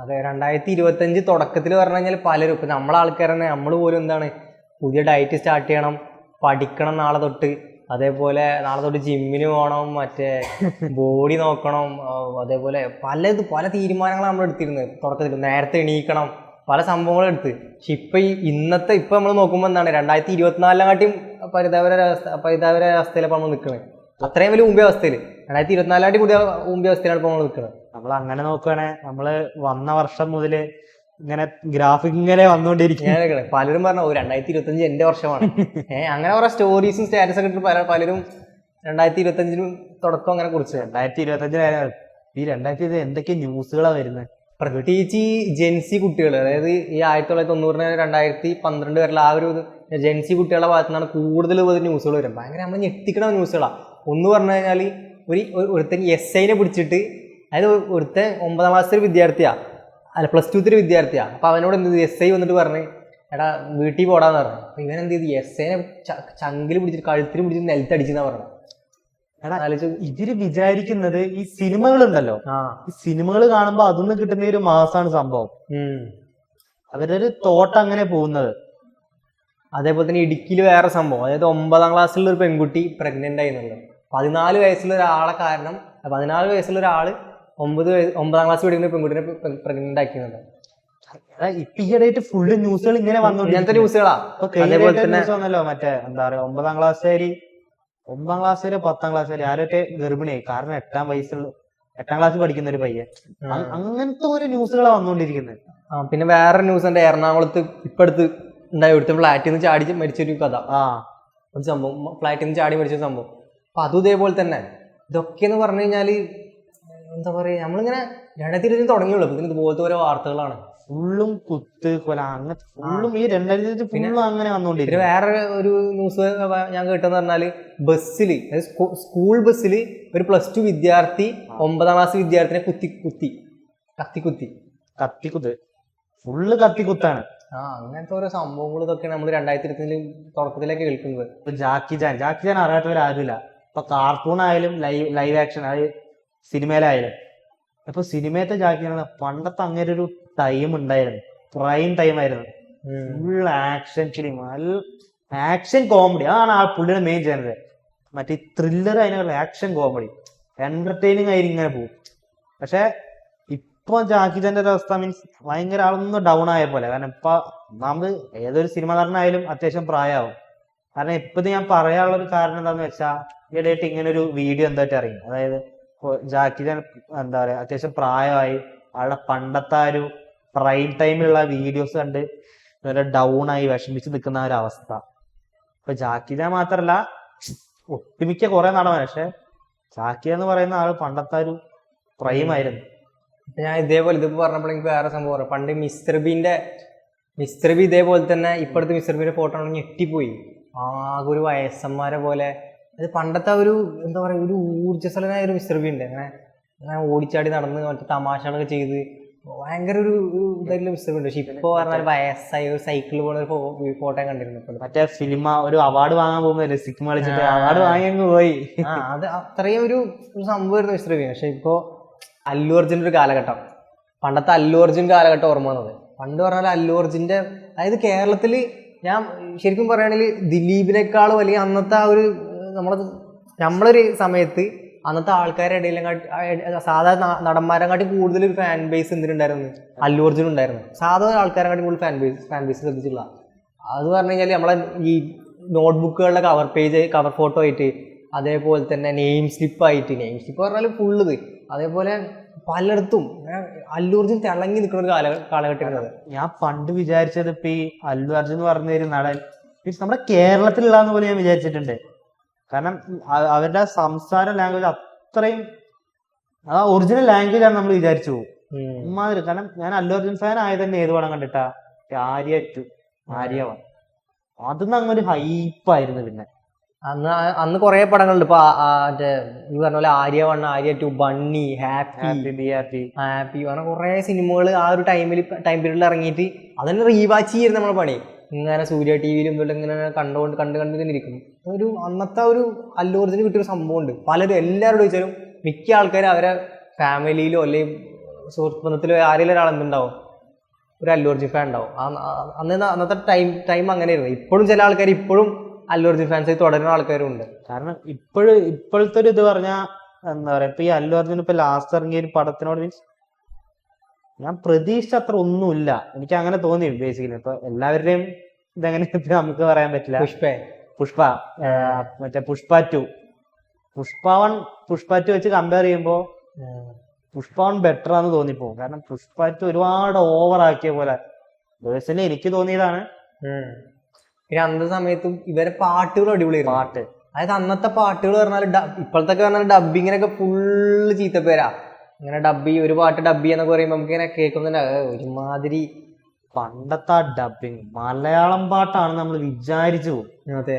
Speaker 2: അതെ, 2025 തുടക്കത്തിൽ പറഞ്ഞു കഴിഞ്ഞാൽ പലരും ഇപ്പൊ നമ്മളെ ആൾക്കാർ തന്നെ നമ്മൾ പോലും എന്താണ് പുതിയ ഡയറ്റ് സ്റ്റാർട്ട് ചെയ്യണം, പഠിക്കണം നാളെ തൊട്ട്, അതേപോലെ നാളെ തൊട്ട് ജിമ്മിന് പോകണം, മറ്റേ ബോഡി നോക്കണം, അതേപോലെ പല തീരുമാനങ്ങളാണ് നമ്മൾ എടുത്തിരുന്നത്. തുടക്കത്തിൽ നേരത്തെ എണീക്കണം, പല സംഭവങ്ങളും എടുത്ത്. പക്ഷെ ഇപ്പൊ നമ്മൾ നോക്കുമ്പോൾ എന്താണ് 2024-ാട്ടിയും പരിതാപര അവസ്ഥയിലാണ് നമ്മൾ നിൽക്കുന്നത്. അത്രയും വലിയ മുമ്പേ അവസ്ഥയിൽ 2024-ാട്ടി പുതിയ മുമ്പേ അവസ്ഥയിലാണ് ഇപ്പോൾ നമ്മൾ നിൽക്കുന്നത്.
Speaker 1: നമ്മൾ അങ്ങനെ നോക്കുകയാണെ നമ്മള് വന്ന വർഷം മുതല് ഇങ്ങനെ ഗ്രാഫിക് ഇങ്ങനെ വന്നുകൊണ്ടിരിക്കും.
Speaker 2: പലരും പറഞ്ഞു 2025 എന്റെ വർഷമാണ്. അങ്ങനെ കുറെ സ്റ്റോറീസും സ്റ്റാറ്റസ് ഒക്കെ ഇട്ട് പലരും 2025 തുടക്കം അങ്ങനെ കുറിച്ച്
Speaker 1: 2025 ഈ 2020 എന്തൊക്കെ ന്യൂസുകളാ വരുന്നത്.
Speaker 2: പ്രത്യേകിച്ച് ഈ ജെൻസി കുട്ടികൾ, അതായത് ഈ 1990 2012 വരെയുള്ള ആ ഒരു ജെൻസി കുട്ടികളുടെ ഭാഗത്തു നിന്നാണ് കൂടുതൽ ന്യൂസുകൾ വരും. ഭയങ്കര നമ്മൾ ഞെട്ടിക്കണ ന്യൂസുകളാണ്. ഒന്ന് പറഞ്ഞു കഴിഞ്ഞാൽ ഒരുത്തൻ SIനെ പിടിച്ചിട്ട്, അതായത് ഒരുത്തൻ 9ാം ക്ലാസ്സിൽ വിദ്യാർത്ഥിയാ, അല്ല +2 വിദ്യാർത്ഥിയാ. അപ്പൊ അവനോട് എന്ത് ചെയ്തു, SI വന്നിട്ട് പറഞ്ഞു എടാ വീട്ടിൽ പോടാന്ന് പറഞ്ഞു. അപ്പൊ ഇവൻ എന്ത് ചെയ്തു, SIനെ ചങ്കിൽ പിടിച്ചിട്ട് കഴുത്തിൽ പിടിച്ചിട്ട് നിലത്തടിച്ചെന്നാ പറഞ്ഞു.
Speaker 1: ഇവര് വിചാരിക്കുന്നത് ഈ സിനിമകളുണ്ടല്ലോ, ഈ സിനിമകൾ കാണുമ്പോ അതൊന്നും കിട്ടുന്ന ഒരു മാസാണ് സംഭവം. അവരൊരു തോട്ട് അങ്ങനെ പോകുന്നത്.
Speaker 2: അതേപോലെ തന്നെ ഇടുക്കിയിൽ വേറെ സംഭവം, അതായത് 9ാം ക്ലാസ്സിലുള്ള ഒരു പെൺകുട്ടി പ്രഗ്നന്റ് ആയിരുന്നുള്ളത്. 14 വയസ്സുള്ള ഒരാളെ കാരണം 14 വയസ്സുള്ള ഒരാള് 9ാം ക്ലാസ് പഠിക്കുന്ന പെൺകുട്ടിനെ പ്രഗ്നന്റ് ആക്കിയുന്നുണ്ട്.
Speaker 1: ഇപ്പൊ ഈയിടെയായിട്ട് ഫുള്ള് ന്യൂസുകൾ ഇങ്ങനെ
Speaker 2: ഇങ്ങനത്തെ ന്യൂസുകളാ. അതേപോലെ തന്നെ
Speaker 1: മറ്റേ എന്താ പറയാ 9ാം ക്ലാസ് വരെ 10ാം ക്ലാസ് വരെ ആരൊക്കെ ഗർഭിണിയായി. കാരണം 8ാം ക്ലാസ് പഠിക്കുന്ന ഒരു പയ്യൻ. അങ്ങനത്തെ ഒരു ന്യൂസുകളാണ് വന്നുകൊണ്ടിരിക്കുന്നത്.
Speaker 2: പിന്നെ വേറെ ന്യൂസ് ഉണ്ട്, എറണാകുളത്ത് ഇപ്പടുത്ത് ഉണ്ടായി ഒരുത്ത ഫ്ലാറ്റിൽ നിന്ന് ചാടി മരിച്ചൊരു കഥ. ഒരു സംഭവം, ഫ്ലാറ്റിൽ നിന്ന് ചാടി മരിച്ച സംഭവം. അപ്പൊ അതും ഇതേപോലെ തന്നെ. ഇതൊക്കെയെന്ന് പറഞ്ഞു കഴിഞ്ഞാല് എന്താ പറയാ, നമ്മളിങ്ങനെ 2020 തുടങ്ങിയുള്ളൂ. അപ്പൊ ഇതുപോലത്തെ ഓരോ വാർത്തകളാണ്.
Speaker 1: ഫുള്ളും കുത്ത് കൊല അങ്ങനത്തെ ഫുള്ളും ഈ 2020 ഫുള്ളും അങ്ങനെ വന്നോണ്ടിരിക്കും.
Speaker 2: വേറെ ഒരു ന്യൂസ് ഞാൻ കേട്ടെന്ന് പറഞ്ഞാല് ബസ്സില്, സ്കൂൾ ബസ്സിൽ ഒരു +2 വിദ്യാർത്ഥി 9ാം ക്ലാസ് വിദ്യാർത്ഥിനെ കത്തിക്കുത്ത് ഫുള്ള് കത്തിക്കുത്താണ്. അങ്ങനത്തെ ഓരോ സംഭവങ്ങൾ ഇതൊക്കെയാണ് നമ്മൾ 2020 തുടക്കത്തിലേക്ക് കേൾക്കുന്നത്.
Speaker 1: ജാക്കി ചാൻ അറിയാത്തവരാരുമില്ല. ഇപ്പൊ കാർട്ടൂൺ ആയാലും ലൈവ് ആക്ഷൻ സിനിമയിലായാലും. ഇപ്പൊ സിനിമയത്തെ ജാക്കി പണ്ടത്തെ അങ്ങനെ ഒരു ടൈം ഉണ്ടായിരുന്നു, പ്രൈം ടൈം ആയിരുന്നു. Full action film, action comedy, അതാണ് ആ പുള്ളിയുടെ മെയിൻ ജനറൽ. മറ്റേ ത്രില്ലർ അതിനുള്ള ആക്ഷൻ കോമഡി എന്റർടൈനിങ് ആയി ഇങ്ങനെ പോകും. പക്ഷെ ഇപ്പൊ ജാക്കി ചാന്റെ ഒരു അവസ്ഥ മീൻസ് ഭയങ്കര ആളൊന്നും ഡൗൺ ആയ പോലെ. കാരണം ഇപ്പൊ നമ്മൾ ഏതൊരു സിനിമ നടനായാലും അത്യാവശ്യം പ്രായമാവും. കാരണം ഇപ്പൊ ഇത് ഞാൻ പറയാനുള്ള ഒരു കാരണം എന്താന്ന് വെച്ചാൽ ഈയിടെയായിട്ട് ഇങ്ങനെ ഒരു വീഡിയോ എന്തായിട്ട് അറിയും. അതായത് ജാക്കി ചാൻ എന്താ പറയാ അത്യാവശ്യം പ്രായമായി, ആളുടെ പണ്ടത്തെ ആ ഒരു പ്രൈം ടൈമിലുള്ള വീഡിയോസ് കണ്ട് ഡൗൺ ആയി വിഷമിച്ച് നിൽക്കുന്ന ഒരു അവസ്ഥ. ഇപ്പൊ ജാക്കി ചാൻ മാത്രല്ല ഒട്ടുമിക്ക കുറെ നടന്മാർ, പക്ഷെ ജാക്കി എന്ന് പറയുന്ന ആള് പണ്ടത്തെ ഒരു പ്രൈം ആയിരുന്നു.
Speaker 2: ഞാൻ ഇതേപോലെ ഇതിപ്പോ പറഞ്ഞപ്പോൾ എനിക്ക് വേറെ സംഭവം പറയാം. പണ്ട് മിസ്റ്റർ ബി ഇതേപോലെ തന്നെ ഇപ്പോഴത്തെ മിസ്റ്റർ ബീന്റെ ഫോട്ടോ ആണെങ്കിൽ ഞെട്ടിപ്പോയി. ആകെ ഒരു വയസ്സന്മാരെ പോലെ. അത് പണ്ടത്തെ ഒരു എന്താ പറയാ ഒരു ഊർജ്ജസ്വലനായ ഒരു മിസ്റ്റർ ബി ഉണ്ട്. അങ്ങനെ ഓടിച്ചാടി നടന്ന് മറ്റേ തമാശകളൊക്കെ ചെയ്ത് ഭയങ്കര ഒരു ഇതായിട്ടുള്ള മിസ്റ്റർ ബി ഉണ്ട്. പക്ഷെ ഇപ്പൊ പറഞ്ഞാൽ വയസ്സായി ഒരു സൈക്കിളിൽ പോകുന്ന ഒരു ഫോട്ടോ കണ്ടിരുന്നു.
Speaker 1: മറ്റേ ഫിലിം ഒരു അവാർഡ് വാങ്ങാൻ പോകുമ്പോൾ സിനിമ കളിച്ചിട്ട് അവാർഡ് വാങ്ങി പോയി.
Speaker 2: അത് അത്രയും ഒരു സംഭവമായിരുന്നു മിസ്റ്റർ ബി. പക്ഷെ ഇപ്പോ അല്ലു അർജുൻ്റെ ഒരു കാലഘട്ടം, പണ്ടത്തെ അല്ലു അർജുൻ കാലഘട്ടം ഓർമ്മ വന്നത്. പണ്ട് പറഞ്ഞാൽ അല്ലു അർജുൻ്റെ, അതായത് കേരളത്തിൽ ഞാൻ ശരിക്കും പറയുകയാണെങ്കിൽ ദിലീപിനേക്കാൾ വലിയ അന്നത്തെ ആ ഒരു നമ്മളൊരു സമയത്ത് അന്നത്തെ ആൾക്കാരുടെ ഇടയിലും സാധാരണ നടന്മാരെക്കാട്ടി കൂടുതൽ ഒരു ഫാൻ ബേസ് എന്തിനുണ്ടായിരുന്നു, അല്ലു അർജുൻ ഉണ്ടായിരുന്നു. സാധാരണ ആൾക്കാരെക്കാട്ടി കൂടുതൽ ഫാൻ ബേസ് ശ്രദ്ധിച്ചിട്ടുള്ള അത് പറഞ്ഞു കഴിഞ്ഞാൽ നമ്മളെ ഈ നോട്ട്ബുക്കുകളുടെ കവർ ഫോട്ടോ ആയിട്ട്, അതേപോലെ തന്നെ നെയിം സ്ലിപ്പ് പറഞ്ഞാൽ ഫുള്ള് ഇത്, അതേപോലെ പലയിടത്തും അല്ലു അർജുൻ തിളങ്ങി നിൽക്കുന്ന ഒരു കാലഘട്ടം.
Speaker 1: ഞാൻ പണ്ട് വിചാരിച്ചത് ഇപ്പൊ ഈ അല്ലു അർജുൻ എന്ന് പറഞ്ഞ ഒരു നടൻ നമ്മുടെ കേരളത്തിലുള്ളതെന്ന് പോലെ ഞാൻ വിചാരിച്ചിട്ടുണ്ട്. കാരണം അവരുടെ സംസാര ലാംഗ്വേജ് അത്രയും ഒറിജിനൽ ലാംഗ്വേജ് ആണ് നമ്മൾ വിചാരിച്ചു പോകും. കാരണം ഞാൻ അല്ലു അർജുൻ ഫാൻ ആയത് തന്നെ ഏത് പടം കണ്ടിട്ടാ, ആര്യ 1 അതൊന്നും അങ്ങനെ ഒരു ഹൈപ്പായിരുന്നു. പിന്നെ
Speaker 2: അന്ന് കുറെ പടങ്ങളുണ്ട്. ഇപ്പൊ മറ്റേ ഈ പറഞ്ഞ പോലെ ആര്യ 1, ആര്യ 2, ബണ്ണി, ഹാപ്പി അങ്ങനെ കുറെ സിനിമകൾ ആ ഒരു ടൈം പീരീഡിൽ ഇറങ്ങിയിട്ട് അതന്നെ റീവാച്ച് ചെയ്യുന്നത് നമ്മളെ പണി. ഇങ്ങനെ സൂര്യ ടിവിയിലും ഇങ്ങനെ കണ്ട് തന്നെ ഇരിക്കും. ഒരു അന്നത്തെ ഒരു അല്ലു അർജുന് കിട്ടിയൊരു സംഭവമുണ്ട്. പലരും എല്ലാവരോടും ചോദിച്ചാലും മിക്ക ആൾക്കാരും അവരെ ഫാമിലിയിലോ അല്ലെങ്കിൽ സുഹൃത്ത് ബന്ധത്തിലോ ആരെങ്കിലും ഒരാൾ എന്തുണ്ടാവും, ഒരു അല്ലു അർജുൻ ഫാൻ ഉണ്ടാവും. അന്നത്തെ ടൈം അങ്ങനെയായിരുന്നു. ഇപ്പോഴും ചില ആൾക്കാർ ഇപ്പോഴും അല്ലു അർജുൻ ഫാൻസ് തുടരുന്ന ആൾക്കാരും ഉണ്ട്.
Speaker 1: കാരണം ഇപ്പോഴത്തെ ഒരു ഇത് പറഞ്ഞാൽ എന്താ പറയാ, ഇപ്പൊ ഈ അല്ലു അർജുൻ ഇപ്പൊ ലാസ്റ്റ് ഇറങ്ങിയ ഒരു പടത്തിനോട് മീൻസ് ഞാൻ പ്രതീക്ഷിച്ച അത്ര ഒന്നുമില്ല. എനിക്ക് അങ്ങനെ തോന്നി ബേസിക്കലി. ഇപ്പൊ എല്ലാവരുടെയും ഇതെങ്ങനെ നമുക്ക് പറയാൻ പറ്റില്ല. മറ്റേ പുഷ്പ 2 വെച്ച് കമ്പയർ ചെയ്യുമ്പോ പുഷ്പ 1 ബെറ്റർ ആണെന്ന് തോന്നിപ്പോകും. കാരണം പുഷ്പ 2 ഒരുപാട് ഓവർ ആക്കിയ പോലെ പേഴ്സണലി എനിക്ക് തോന്നിയതാണ്.
Speaker 2: പിന്നെ അന്നത്തെ സമയത്തും ഇവരെ പാട്ടുകൾ അടിപൊളിയായിരുന്നു. അതായത് അന്നത്തെ പാട്ടുകൾ പറഞ്ഞാൽ ഇപ്പോഴത്തെ പറഞ്ഞാൽ ഡബിങ്ങിനൊക്കെ ഫുള്ള് ചീത്തപ്പേരാ. ഇങ്ങനെ ഒരു പാട്ട് ഡബ് എന്നൊക്കെ പറയുമ്പോൾ നമുക്ക് ഇങ്ങനെ കേൾക്കുന്ന ഒരുമാതിരി.
Speaker 1: പണ്ടത്തെ ഡബിങ് മലയാളം പാട്ടാണ് നമ്മൾ വിചാരിച്ചു പോകും.
Speaker 2: അതെ,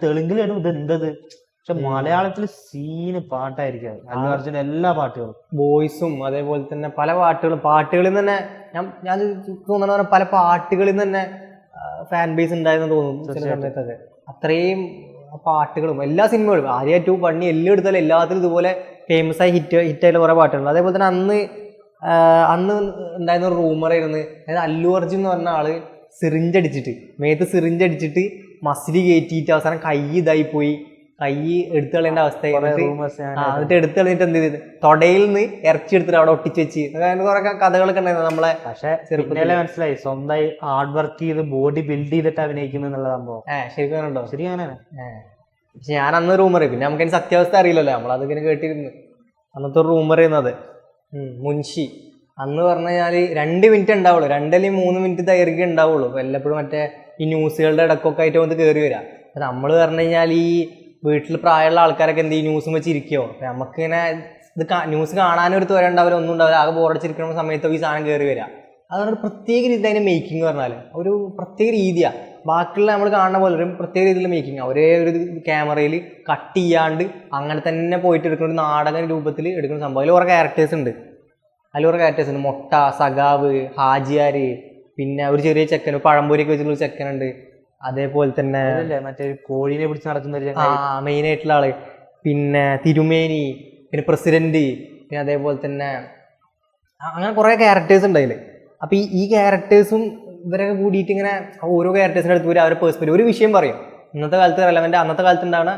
Speaker 1: തെലുങ്കിലും ഇത് എന്തത്, പക്ഷെ മലയാളത്തിൽ സീന് പാട്ടായിരിക്കും അല്ലു അർജുൻ എല്ലാ പാട്ടുകളും.
Speaker 2: വോയിസും അതേപോലെ തന്നെ പല പാട്ടുകളിൽ തന്നെ ഞാൻ തോന്നുന്ന പല പാട്ടുകളിൽ തന്നെ ഫാൻ ബേസ് ഉണ്ടായെന്ന് തോന്നുന്നു ചില സമയത്തൊക്കെ. അത്രയും പാട്ടുകളും എല്ലാ സിനിമകളും ആര്യ 2, ബണ്ണി എല്ലാം എടുത്താലും എല്ലാത്തിലും ഇതുപോലെ ഫേമസ് ആയി ഹിറ്റായിട്ടുള്ള കുറെ പാട്ടുകൾ. അതേപോലെ തന്നെ അന്ന് ഉണ്ടായിരുന്ന ഒരു റൂമറായിരുന്നു, അതായത് അല്ലു അർജുൻ എന്ന് പറഞ്ഞ ആള് മേത്ത് സിറിഞ്ച് അടിച്ചിട്ട് മസിലി കയറ്റിയിട്ട് അവസാനം കൈ ഇതായി പോയി, കൈ എടുത്തു കളയേണ്ട അവസ്ഥ. എന്നിട്ട് എടുത്തു കളഞ്ഞിട്ട് എന്ത് ചെയ്ത് തൊടയിൽ നിന്ന് ഇറച്ചി എടുത്തിട്ട് അവിടെ ഒട്ടിച്ച് വെച്ച് കുറെ കഥകളൊക്കെ ഉണ്ടായിരുന്നു നമ്മളെ.
Speaker 1: പക്ഷെ ചെറുപ്പത്തിലെ മനസ്സിലായി സ്വന്തമായി ഹാർഡ് വർക്ക് ചെയ്ത് ബോഡി ബിൽഡ് ചെയ്തിട്ട് അഭിനയിക്കുന്നു എന്നുള്ള സംഭവം.
Speaker 2: ശരിക്കും ഉണ്ടോ?
Speaker 1: ശരി അങ്ങനെയാണ്.
Speaker 2: പക്ഷെ ഞാൻ അന്ന് റൂമർ, പിന്നെ നമുക്ക് അതിന് സത്യാവസ്ഥ അറിയില്ലല്ലോ, നമ്മളതിങ്ങനെ കേട്ടിരുന്നു. അന്നത്തെ ഒരു റൂമർ ചെയ്യുന്നത് മുൻഷി അന്ന് പറഞ്ഞു കഴിഞ്ഞാൽ 2 മിനിറ്റ് ഉണ്ടാവുള്ളൂ, 2 അല്ലെങ്കിൽ 3 മിനിറ്റ് ദൈർഘ്യം ഉണ്ടാവുള്ളൂ. വല്ലപ്പോഴും മറ്റേ ഈ ന്യൂസുകളുടെ ഇടക്കൊക്കെ ആയിട്ട് വന്ന് കയറി വരാം. അപ്പൊ നമ്മൾ പറഞ്ഞു കഴിഞ്ഞാൽ ഈ വീട്ടിൽ പ്രായമുള്ള ആൾക്കാരൊക്കെ എന്ത് ഈ ന്യൂസും വെച്ചിരിക്കുമോ, അപ്പൊ നമുക്കിങ്ങനെ ന്യൂസ് കാണാനൊരു ത്വര ഉണ്ടാവില്ല, ഒന്നും ഉണ്ടാവില്ല, ആകെ ബോറടിച്ചിരിക്കുന്ന സമയത്തൊക്കെ ഈ സാധനം കയറി വരാം. അതൊരു പ്രത്യേക രീതി അതിന്റെ മേക്കിംഗ് പറഞ്ഞാൽ ഒരു പ്രത്യേക രീതിയാണ്. ബാക്കിയുള്ള നമ്മൾ കാണുന്ന പോലെ ഒരു പ്രത്യേക രീതിയിലുള്ള മേക്കിംഗ്, ഒരേ ഒരു ക്യാമറയിൽ കട്ട് ചെയ്യാണ്ട് അങ്ങനെ തന്നെ പോയിട്ട് എടുക്കുന്ന ഒരു നാടക രൂപത്തിൽ എടുക്കുന്ന സംഭവം. അതിൽ കുറേ ക്യാരക്ടേഴ്സ് ഉണ്ട്. മൊട്ട, സഖാവ്, ഹാജിയാര്, പിന്നെ ഒരു ചെറിയ ചെക്കൻ, പഴംപൊരിയൊക്കെ വെച്ചിട്ടുള്ള ഒരു ചെക്കനുണ്ട്. അതേപോലെ തന്നെ
Speaker 1: മറ്റേ കോഴിനെ പിടിച്ച് നടക്കുന്ന
Speaker 2: മെയിൻ ആയിട്ടുള്ള ആള്, പിന്നെ തിരുമേനി, പിന്നെ പ്രസിഡന്റ്, പിന്നെ അതേപോലെ തന്നെ അങ്ങനെ കുറെ ക്യാരക്ടേഴ്സ് ഉണ്ട് അതിൽ. അപ്പൊ ഈ ക്യാരക്ടേഴ്സും ഇവരൊക്കെ കൂടിയിട്ട് ഇങ്ങനെ ഓരോ ക്യാരക്ടേഴ്സിൻ്റെ അടുത്ത് വരും അവരുടെ പേഴ്സ്പെക്റ്റീവ് ഒരു വിഷയം പറയും. ഇന്നത്തെ കാലത്ത് റെലവൻ്റ് അന്നത്തെ കാലത്ത് ഉണ്ടാകുന്ന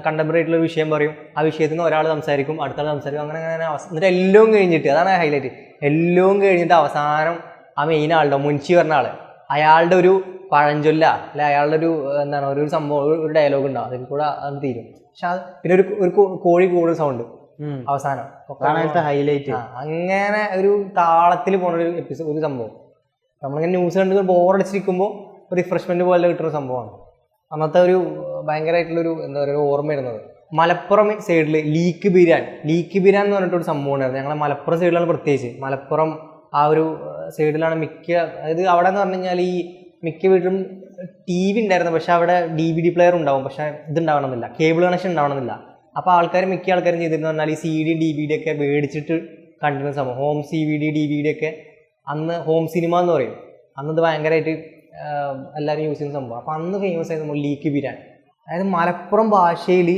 Speaker 2: കണ്ടംപററി ആയിട്ടുള്ള ഒരു വിഷയം പറയും. ആ വിഷയത്തിൽ നിന്ന് ഒരാൾ സംസാരിക്കും, അടുത്ത ആൾ സംസാരിക്കും, അങ്ങനെ അങ്ങനെ എന്നിട്ട് എല്ലാം കഴിഞ്ഞിട്ട്, അതാണ് ഹൈലൈറ്റ്, എല്ലാം കഴിഞ്ഞിട്ട് അവസാനം ആ മെയിൻ ആളുടെ മുൻഷി പറഞ്ഞ ആള് അയാളുടെ ഒരു പഴഞ്ചൊല്ല അല്ലെ അയാളുടെ ഒരു എന്താണ് ഒരു സംഭവം ഒരു ഡയലോഗ് ഉണ്ടാവും, അതിൽ കൂടെ അത് തീരും. പക്ഷെ അത് പിന്നെ ഒരു കോഴി കൂടുതൽ സൗണ്ട് അവസാനം
Speaker 1: ഹൈലൈറ്റ്.
Speaker 2: അങ്ങനെ ഒരു താളത്തിൽ പോണ ഒരു എപ്പിസോഡ്, ഒരു സംഭവം നമ്മളിങ്ങനെ ന്യൂസ് കണ്ട് ബോറടിച്ചിരിക്കുമ്പോൾ ഒരു റിഫ്രഷ്മെന്റ് പോലെ കിട്ടുന്ന സംഭവമാണ്. അന്നത്തെ ഒരു ഭയങ്കരമായിട്ടുള്ളൊരു എന്താ പറയുക ഓർമ്മ വരുന്നത്. മലപ്പുറം സൈഡിൽ ലീക്ക് ബിരിയാൻ എന്ന് പറഞ്ഞിട്ടൊരു സംഭവം ഉണ്ടായിരുന്നു. ഞങ്ങളെ മലപ്പുറം സൈഡിലാണ്, പ്രത്യേകിച്ച് മലപ്പുറം ആ ഒരു സൈഡിലാണ് മിക്ക, അതായത് അവിടെ എന്ന് പറഞ്ഞു കഴിഞ്ഞാൽ ഈ മിക്ക വീട്ടിലും TV ഉണ്ടായിരുന്നു, പക്ഷെ അവിടെ DVD പ്ലെയർ ഉണ്ടാവും, പക്ഷെ ഇതുണ്ടാവണമെന്നില്ല, കേബിൾ കണക്ഷൻ ഉണ്ടാവണമെന്നില്ല. അപ്പോൾ മിക്ക ആൾക്കാരും ചെയ്തിരുന്നു പറഞ്ഞാൽ ഈ CD DVD ഒക്കെ മേടിച്ചിട്ട് കണ്ടിരുന്ന സംഭവം, ഹോം CD DVD ഒക്കെ അന്ന് ഹോം സിനിമ എന്ന് പറയും. അന്നത് ഭയങ്കരമായിട്ട് എല്ലാവരും യൂസ് ചെയ്യുന്ന സംഭവം. അപ്പോൾ അന്ന് ഫേമസ് ആയത് നമ്മൾ ലീക്ക് ബിരിയാൻ, അതായത് മലപ്പുറം ഭാഷയിൽ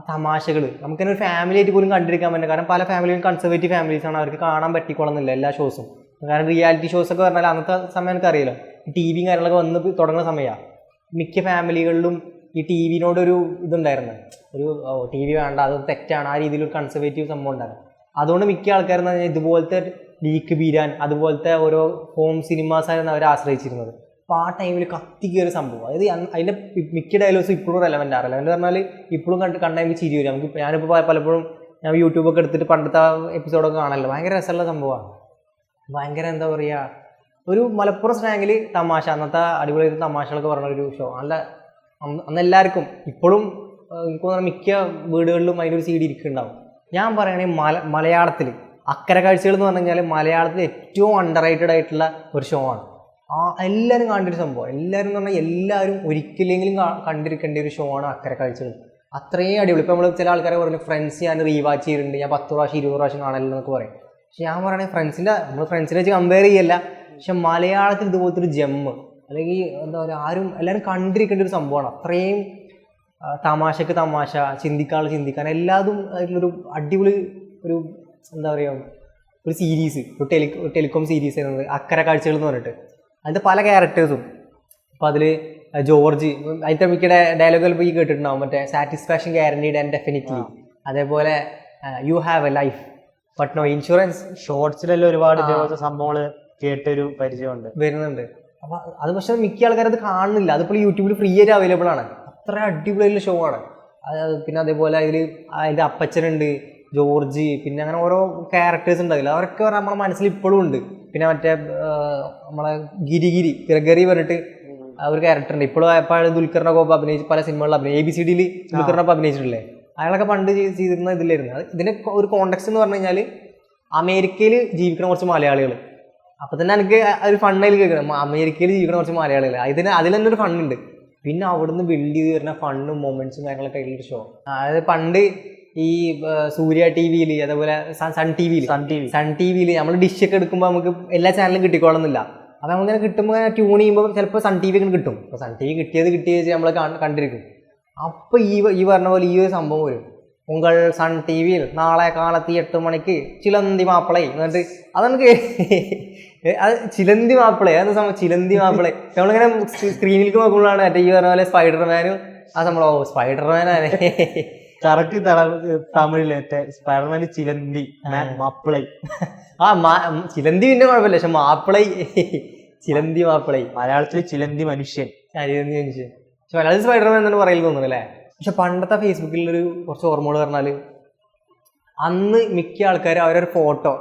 Speaker 2: തമാശകൾ നമുക്കതിനെ ഒരു ഫാമിലി ആയിട്ട് പോലും കണ്ടിരിക്കാൻ പറ്റില്ല. കാരണം പല ഫാമിലിയും കൺസർവേറ്റീവ് ഫാമിലീസാണ്, അവർക്ക് കാണാൻ പറ്റിക്കൊള്ളുന്നില്ല എല്ലാ ഷോസും. കാരണം റിയാലിറ്റി ഷോസൊക്കെ പറഞ്ഞാൽ അന്നത്തെ സമയം എനിക്കറിയില്ല, TV കാര്യങ്ങളൊക്കെ വന്ന് തുടങ്ങുന്ന സമയമാണ്. മിക്ക ഫാമിലികളിലും ഈ TVനോടൊരു ഇതുണ്ടായിരുന്നു, ഒരു TV വേണ്ട, അത് തെറ്റാണ്, ആ രീതിയിലൊരു കൺസർവേറ്റീവ് സംഭവം ഉണ്ടായിരുന്നു. അതുകൊണ്ട് മിക്ക ആൾക്കാരെന്ന് പറഞ്ഞാൽ ഇതുപോലത്തെ ലീക്ക് ബിരിയാൻ അതുപോലത്തെ ഓരോ ഹോം സിനിമാസായിരുന്നു അവർ ആശ്രയിച്ചിരുന്നത്. അപ്പോൾ ആ ടൈമിൽ കത്തി കയറിയ സംഭവം, അതായത് അതിൻ്റെ മിക്ക ഡയലോഗ്സും ഇപ്പോഴും റെലവൻ്റ് പറഞ്ഞാൽ ഇപ്പോഴും കണ്ടാൽ എനിക്ക് ചിരി വരും. നമുക്ക് ഞാനിപ്പോൾ പലപ്പോഴും ഞാൻ യൂട്യൂബൊക്കെ എടുത്തിട്ട് പണ്ടത്തെ എപ്പിസോഡൊക്കെ കാണാമല്ലോ, ഭയങ്കര രസമുള്ള സംഭവമാണ്. ഭയങ്കര എന്താ പറയുക, ഒരു മലപ്പുറം സ്ലാങ്ങിൽ തമാശ, അന്നത്തെ അടിപൊളി തമാശകളൊക്കെ പറഞ്ഞ ഒരു ഷോ. നല്ല അന്ന് എല്ലാവർക്കും ഇപ്പോഴും എനിക്ക് തോന്നുന്ന മിക്ക വീടുകളിലും അതിനൊരു CD ഇരിക്കുന്നുണ്ടാവും. ഞാൻ പറയുകയാണെങ്കിൽ മലയാളത്തിൽ അക്കരെ കാഴ്ചകൾ എന്ന് പറഞ്ഞു കഴിഞ്ഞാൽ മലയാളത്തിൽ ഏറ്റവും അണ്ടർ റേറ്റഡ് ആയിട്ടുള്ള ഒരു ഷോ ആണ്. എല്ലാവരും കണ്ടൊരു സംഭവം, എല്ലാവരും എന്ന് പറഞ്ഞാൽ എല്ലാവരും ഒരിക്കലെങ്കിലും കണ്ടിരിക്കേണ്ട ഒരു ഷോ ആണ് അക്കരെ കാഴ്ചകൾ. അത്രയും അടിപൊളി. ഇപ്പോൾ നമ്മൾ ചില ആൾക്കാരെ പറഞ്ഞു ഫ്രണ്ട്സ് ഞാൻ റീവാച്ച് ചെയ്തിട്ടുണ്ട്, ഞാൻ 10 പ്രാവശ്യം 20 പ്രാവശ്യം കാണലെന്നൊക്കെ പറയും. പക്ഷെ ഞാൻ പറയുകയാണെങ്കിൽ നമ്മൾ ഫ്രണ്ട്സിനെ വെച്ച് കമ്പയർ ചെയ്യല്ല, പക്ഷെ മലയാളത്തിൽ ഇതുപോലത്തെ ഒരു ജെമ്മ് അല്ലെങ്കിൽ എന്താ പറയുക എല്ലാവരും കണ്ടിരിക്കേണ്ട ഒരു സംഭവമാണ്. അത്രയും തമാശക്ക് തമാശ, ചിന്തിക്കാൻ എല്ലാതും ആയിട്ടുള്ളൊരു അടിപൊളി ഒരു എന്താ പറയുക ഒരു സീരീസ്, ഒരു ടെലികോം സീരീസ് ആയിരുന്നത് അക്കരെ കാഴ്ചകൾ എന്ന് പറഞ്ഞിട്ട്. അതിൻ്റെ പല ക്യാരക്ടേഴ്സും. അപ്പോൾ അതിൽ ജോർജ്, അതിൻ്റെ മിക്ക ഡയലോഗുകൾ ഇപ്പോൾ ഈ കേട്ടിട്ടുണ്ടാവും, മറ്റേ സാറ്റിസ്ഫാക്ഷൻ ഗ്യാരണ്ടീഡ് ആൻഡ് ഡെഫിനിറ്റ്ലി, അതേപോലെ you have a life but no insurance.
Speaker 1: ഷോർട്സിലെല്ലാം ഒരുപാട് സംഭവങ്ങൾ കേട്ടൊരു പരിചയമുണ്ട് വരുന്നുണ്ട്.
Speaker 2: അപ്പോൾ അത് പക്ഷേ മിക്ക ആൾക്കാരത് കാണുന്നില്ല, അതിപ്പോൾ യൂട്യൂബിൽ ഫ്രീ ആയിട്ട് അവൈലബിൾ ആണ്. അത്ര അടിപൊളിയുള്ള ഷോ ആണ്. പിന്നെ അതേപോലെ അതിൻ്റെ അപ്പച്ചനുണ്ട്, ജോർജ്, പിന്നെ അങ്ങനെ ഓരോ ക്യാരക്ടേഴ്സ് ഉണ്ടാവില്ല, അവരൊക്കെ നമ്മളെ മനസ്സിൽ ഇപ്പോഴും ഉണ്ട്. പിന്നെ മറ്റേ നമ്മളെ ഗിരി പറഞ്ഞിട്ട് ഒരു ക്യാരക്ടർ ഉണ്ട്, ഇപ്പോഴും എപ്പോഴും ദുൽഖറിനൊക്കെ അഭിനയിച്ച് പല സിനിമകളിൽ ABCDയിൽ ദുൽഖറിനൊപ്പം അഭിനയിച്ചിട്ടില്ലേ, അയാളൊക്കെ പണ്ട് ചെയ്തിരുന്ന ഇതിലായിരുന്നു. ഇതിൻ്റെ ഒരു കോണ്ടെക്സ്റ്റ് എന്ന് പറഞ്ഞു കഴിഞ്ഞാൽ അമേരിക്കയിൽ ജീവിക്കുന്ന കുറച്ച് മലയാളികൾ. അപ്പം തന്നെ എനിക്ക് ഒരു ഫണ്ണയിൽ കേൾക്കണം, അമേരിക്കയിൽ ജീവിക്കുന്ന കുറച്ച് മലയാളികൾ, അതിൽ തന്നെ ഒരു ഫണ്ണുണ്ട്. പിന്നെ അവിടുന്ന് ബിൽഡ് ചെയ്ത് വരുന്ന ഫണ്ണും മൊമെന്റ്സും കാര്യങ്ങളൊക്കെ ആയിട്ടുള്ള ഷോ. അതായത് പണ്ട് ഈ സൂര്യ TV-യിൽ അതേപോലെ സൺ ടിവിയിൽ നമ്മൾ ഡിഷൊക്കെ എടുക്കുമ്പോൾ നമുക്ക് എല്ലാ ചാനലും കിട്ടിക്കോളുന്നില്ല. അത് നമ്മളിങ്ങനെ കിട്ടുമ്പോൾ ട്യൂൺ ചെയ്യുമ്പോൾ ചിലപ്പോൾ സൺ TV ഒക്കെ കിട്ടും. അപ്പോൾ സൺ TV കിട്ടിയത് നമ്മൾ കണ്ടിരിക്കും. അപ്പോൾ ഈ പറഞ്ഞ പോലെ ഈ ഒരു സംഭവം വരും, ഉങ്കൾ സൺ TV-യിൽ നാളെ കാലത്ത് 8 മണിക്ക് ചിലന്തി മാപ്പിളை എന്നിട്ട് അതെനിക്ക് അത് ചിലന്തി മാപ്പിളை, അതെന്താ സംഭവം ചിലന്തി മാപ്പിളை. നമ്മളിങ്ങനെ സ്ക്രീനിലേക്ക് നോക്കുമ്പോഴാണ് മറ്റേ ഈ പറഞ്ഞ പോലെ സ്പൈഡർമാനും ആ സംഭവം സ്പൈഡർമാനാണ്
Speaker 1: കറക്റ്റ് തമിഴില് സ്പൈഡർമാൻ ചിലന്തി മാപ്പിളை.
Speaker 2: ചിലന്തി പിന്നെ കുഴപ്പമില്ല, പക്ഷെ മാപ്പിളை ചിലന്തി മാപ്പിളை.
Speaker 1: മലയാളത്തിൽ ചിലന്തി മനുഷ്യൻ.
Speaker 2: പക്ഷെ മലയാളത്തിൽ സ്പൈഡർമാൻ എന്നാണ് പറയൽ തോന്നുന്നു അല്ലേ. പക്ഷെ പണ്ടത്തെ ഫേസ്ബുക്കിലൊരു കുറച്ച് ഓർമ്മകൾ പറഞ്ഞാൽ അന്ന് മിക്ക ആൾക്കാർ അവരൊരു ഫോട്ടോ,